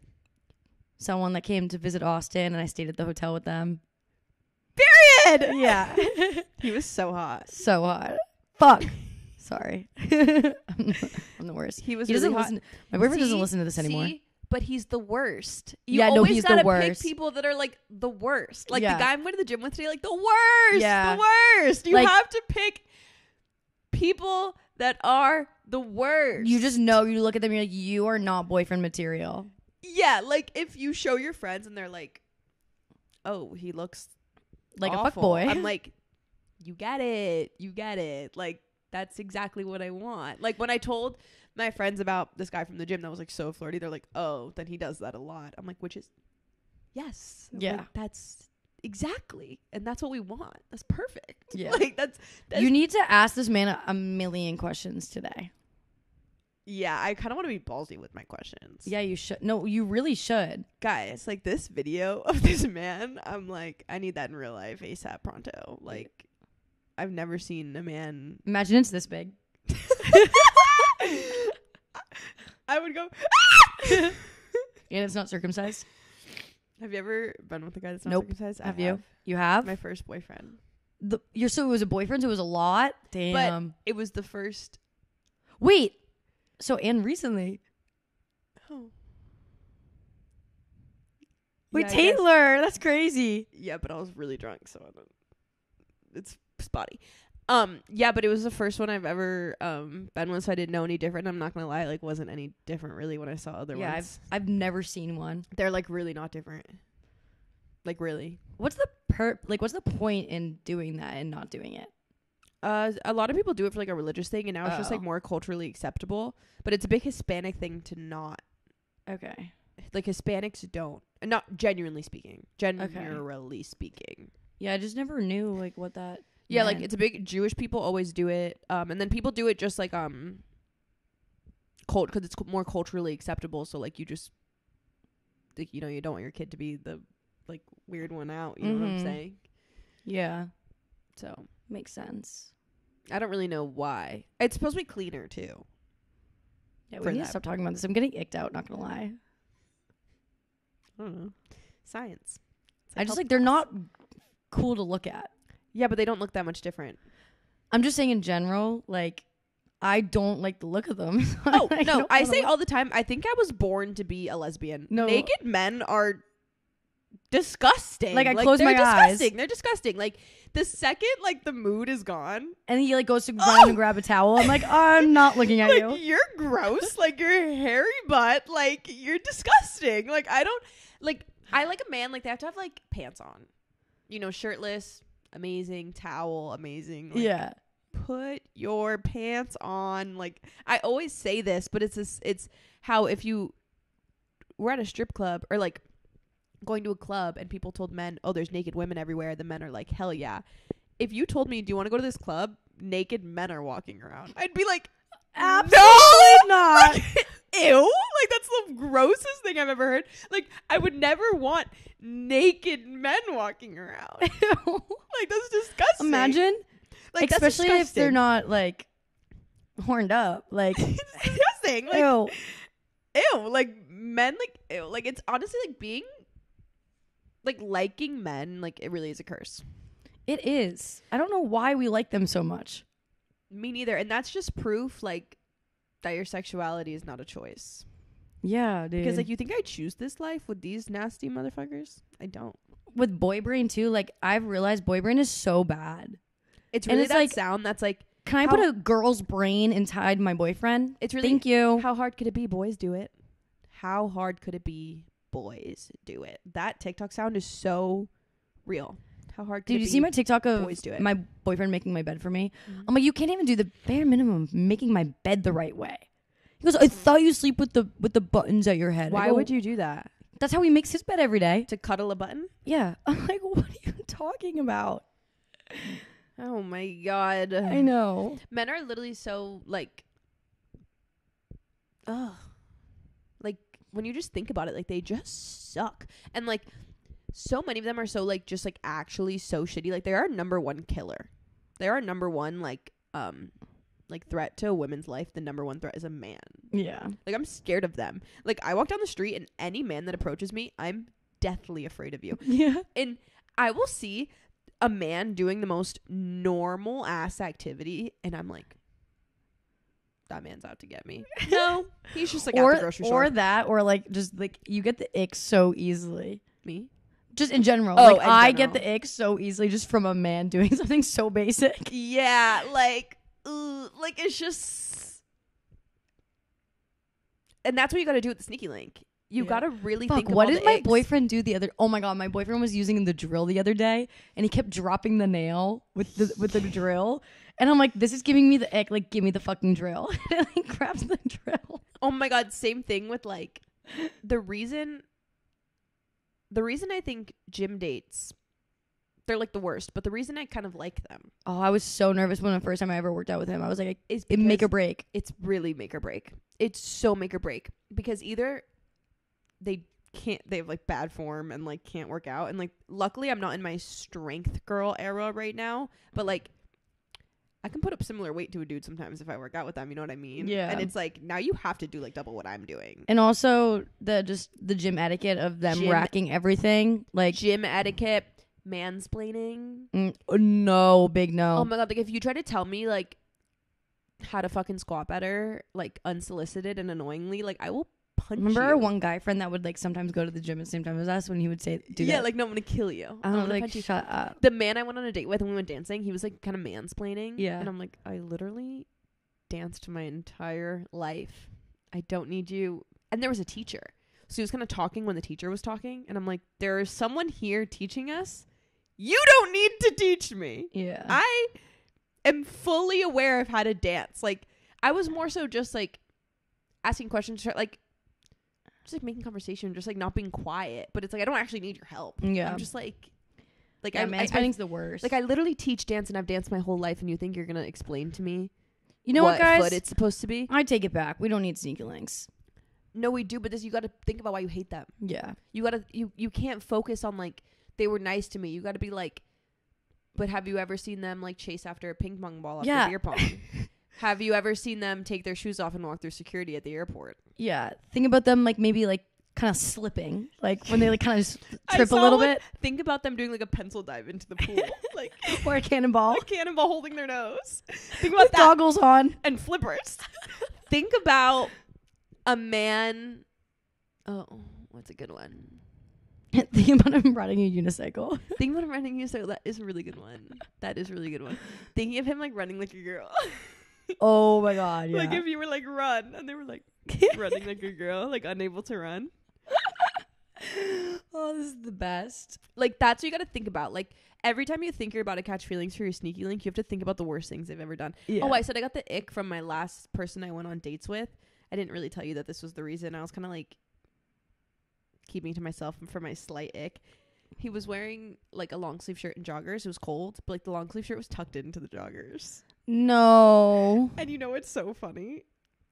Someone that came to visit Austin and I stayed at the hotel with them. Period! Yeah. He was so hot. So hot. Fuck. Sorry. I'm the worst. He was he doesn't really listen. My boyfriend doesn't listen to this anymore. But he's the worst. Yeah, no, he's the worst. Pick people that are like the worst. Like Yeah. the guy I went to the gym with today, like the worst. Yeah. The worst. You Like- have to pick people that are the worst. You just know, you look at them, you're like, you are not boyfriend material. Yeah, like if you show your friends and they're like, oh, he looks Like awful. a fuckboy. I'm like, you get it. Like, that's exactly what I want. Like when I told my friends about this guy from the gym that was like so flirty, they're like, oh, then he does that a lot. I'm like, which is, yes. I'm Yeah. like, that's exactly. And that's what we want. That's perfect. Yeah. Like that's You need to ask this man a million questions today. yeah, I kind of want to be ballsy with my questions. Yeah, you should. No, you really should. Guys, like this video of this man, I'm like, I need that in real life ASAP pronto. Like, I've never seen a man. Imagine it's this big. I would go. And it's not circumcised. Have you ever been with a guy that's not Nope. circumcised? Have you? You have? My first boyfriend. So it was a boyfriend, so it was a lot? Damn. But it was the first. Wait. So, and recently. Oh. Wait, Yeah, I guess. Taylor. That's crazy. Yeah, but I was really drunk, so I don't. It's spotty. Yeah, but it was the first one I've ever been with, so I didn't know any different. I'm not gonna lie, like wasn't any different really when I saw other Yeah, ones. I've never seen one. They're like really not different. Like really. What's the what's the point in doing that and not doing it? A lot of people do it for like a religious thing, and now it's just like Oh. more culturally acceptable. But it's a big Hispanic thing to not. Okay. Like Hispanics don't, not genuinely speaking. Generally speaking. Yeah, I just never knew like what that. Yeah, meant. like it's a big Jewish people always do it. And then people do it just like because it's more culturally acceptable. So like you just, like, you know, you don't want your kid to be the like weird one out. You know what I'm saying? Yeah. So Makes sense. I don't really know why. It's supposed to be cleaner too. Yeah, we need to stop talking about this. I'm getting icked out, not gonna lie. I don't know. Science. I just like, they're not cool to look at. Yeah, but they don't look that much different. I'm just saying in general, like, I don't like the look of them. Oh, no. I say all the time, I think I was born to be a lesbian. No. Naked men are disgusting. Like, I close my eyes. They're disgusting. Like, the second, like, the mood is gone. And he, like, goes to run and grab a towel. I'm like, I'm not looking at like, you. You're gross. Like, your hairy butt. Like, you're disgusting. Like, I don't... Like, I like a man, like, they have to have, like, pants on. You know, shirtless, amazing, towel, amazing. Like, yeah. Put your pants on. Like, I always say this, but it's how if you were at a strip club or, like, going to a club and people told men, oh, there's naked women everywhere, the men are like, hell yeah. If you told me, do you want to go to this club? Naked men are walking around. I'd be like, absolutely not. Like, ew. Like, that's the grossest thing I've ever heard. Like, I would never want naked men walking around. Like, that's disgusting. Imagine. Like, especially if they're not, like, horned up. Like, it's disgusting. Like, ew. Ew. Like, men, like, ew. Like, it's honestly, like, being, like, liking men, like, it really is a curse. It is. I don't know why we like them so much. Me neither. And that's just proof, like, that your sexuality is not a choice. Yeah, dude. Because, like, you think I choose this life with these nasty motherfuckers? I don't. With boy brain, too, like, I've realized boy brain is so bad. It's really it's that like, sound that's like, can I put a girl's brain inside my boyfriend? It's really, thank you. How hard could it be? Boys do it. How hard could it be? Boys do it. That TikTok sound is so real. How hard could it be? Did you see my TikTok of boys do it? My boyfriend making my bed for me? Mm-hmm. I'm like, you can't even do the bare minimum of making my bed the right way. He goes, I thought you sleep with the buttons at your head. Why would you do that? That's how he makes his bed every day. To cuddle a button? Yeah. I'm like, what are you talking about? Oh my God. I know. Men are literally so like, ugh. Like, when you just think about it, like, they just suck. And like, so many of them are so like, just like actually so shitty. Like, they are number one killer. They are number one like threat to a woman's life. The number one threat is a man. Yeah. Like, I'm scared of them. Like, I walk down the street and any man that approaches me, I'm deathly afraid of you. Yeah. And I will see a man doing the most normal ass activity and I'm like, that man's out to get me. No, he's just like at the grocery store. Or that, or like just like you get the ick so easily. Me? Just in general. Oh, like I get the ick so easily just from a man doing something so basic. Yeah, like it's just, and that's what you got to do with the sneaky link. You got to really think of what all did the my icks. boyfriend do the other? Oh my God, my boyfriend was using the drill the other day, and he kept dropping the nail with the drill, and I'm like, this is giving me the ick. Like, give me the fucking drill. And he grabs the drill. Oh my God, same thing with like the reason I think gym dates, they're like the worst, but the reason I kind of like them. Oh, I was so nervous when the first time I ever worked out with him. I was like, is it make or break. It's really make or break. It's so make or break because either they have like bad form and like can't work out, and like luckily I'm not in my strength girl era right now, but like I can put up similar weight to a dude sometimes if I work out with them, you know what I mean? Yeah. And it's like now you have to do like double what I'm doing. And also the gym etiquette of them racking everything, like gym etiquette, mansplaining. No, big no. Oh my God, like if you try to tell me like how to fucking squat better, like unsolicited and annoyingly, like I will punch Remember you. our one guy friend that would like sometimes go to the gym at the same time as us when he would say do that? Yeah, like no, I'm gonna kill you. I I'm was gonna like, punch you. shut up. The man I went on a date with when we went dancing, he was like kind of mansplaining. Yeah. And I'm like, I literally danced my entire life. I don't need you. And there was a teacher. So he was kind of talking when the teacher was talking. And I'm like, there is someone here teaching us. You don't need to teach me. Yeah. I am fully aware of how to dance. Like, I was more so just like asking questions, like just like making conversation, just like not being quiet. But it's like I don't actually need your help. Yeah. I'm just like yeah, mansplaining's the worst. Like I literally teach dance and I've danced my whole life, and you think you're gonna explain to me You know what, guys? foot it's supposed to be. I take it back. We don't need sneaky links. No, we do, but this you got to think about why you hate them. Yeah. You got to you can't focus on like they were nice to me. You got to be like, but have you ever seen them like chase after a ping pong ball after beer pong? Have you ever seen them take their shoes off and walk through security at the airport? Yeah. Think about them like maybe like kind of slipping, like when they like kind of trip a little bit. Think about them doing like a pencil dive into the pool, like or a cannonball. A cannonball holding their nose. Think about with that. Goggles on and flippers. Think about a man. Oh, what's a good one? Think about him riding a unicycle. Think about him riding a unicycle. That is a really good one. That is a really good one. Thinking of him like running like a girl. Oh my god, yeah. Like if you were like run and they were like running like a girl, like unable to run. Oh, this is the best. Like that's what you got to think about. Like every time you think you're about to catch feelings for your sneaky link, you have to think about the worst things they've ever done. Yeah. Oh, I said I got the ick from my last person I went on dates with. I didn't really tell you that this was the reason. I was kind of like keeping to myself for my slight ick. He was wearing like a long sleeve shirt and joggers. It was cold, but like the long sleeve shirt was tucked into the joggers. No. And you know what's so funny?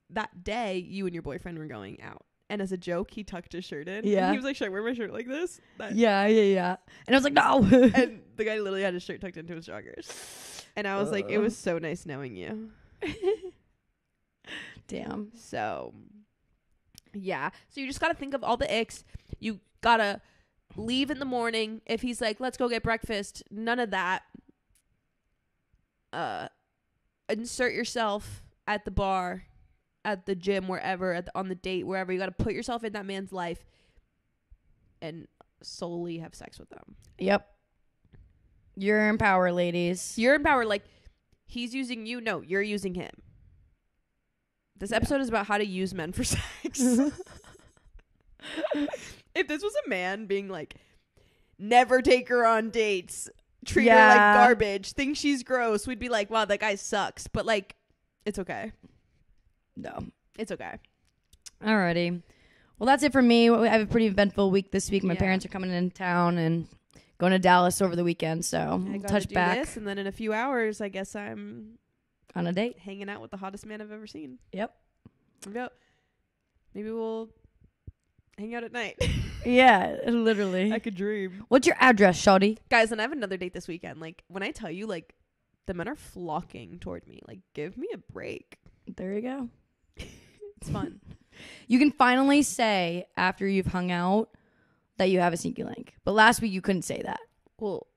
That day, you and your boyfriend were going out. And as a joke, he tucked his shirt in. Yeah. And he was like, should I wear my shirt like this? Yeah. And I was like, no. And the guy literally had his shirt tucked into his joggers. And I was like, it was so nice knowing you. Damn. So, yeah. So you just got to think of all the icks. You got to leave in the morning. If he's like, let's go get breakfast, none of that. Insert yourself at the bar, at the gym, wherever, on the date, wherever. You got to put yourself in that man's life and solely have sex with them. Yep. You're in power, ladies. You're in power. Like, he's using you. No, you're using him. This episode is about how to use men for sex. If this was a man being like, never take her on dates, treat her like garbage, think she's gross, we'd be like, wow, that guy sucks. But like, it's okay. No. It's okay. Alrighty. Well, that's it for me. I have a pretty eventful week this week. My parents are coming in town and going to Dallas over the weekend, so I gotta touch do back. This, and then in a few hours, I guess I'm on a date, hanging out with the hottest man I've ever seen. Yep. Maybe we'll hang out at night. Yeah, literally. I could dream. What's your address, shawty? Guys, and I have another date this weekend. Like, when I tell you, like, the men are flocking toward me. Like, give me a break. There you go. It's fun. You can finally say after you've hung out that you have a sneaky link. But last week you couldn't say that. Well,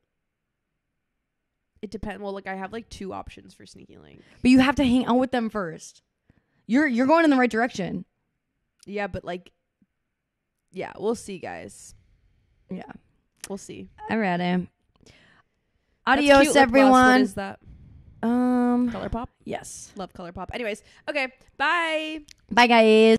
it depends. Well, like, I have like 2 options for sneaky link. But you have to hang out with them first. You're going in the right direction. Yeah, but like, yeah, we'll see, guys. Yeah. We'll see. Alrighty. Adios, everyone. What is that? ColourPop? ColourPop? Yes. Love ColourPop. Anyways, okay. Bye. Bye, guys.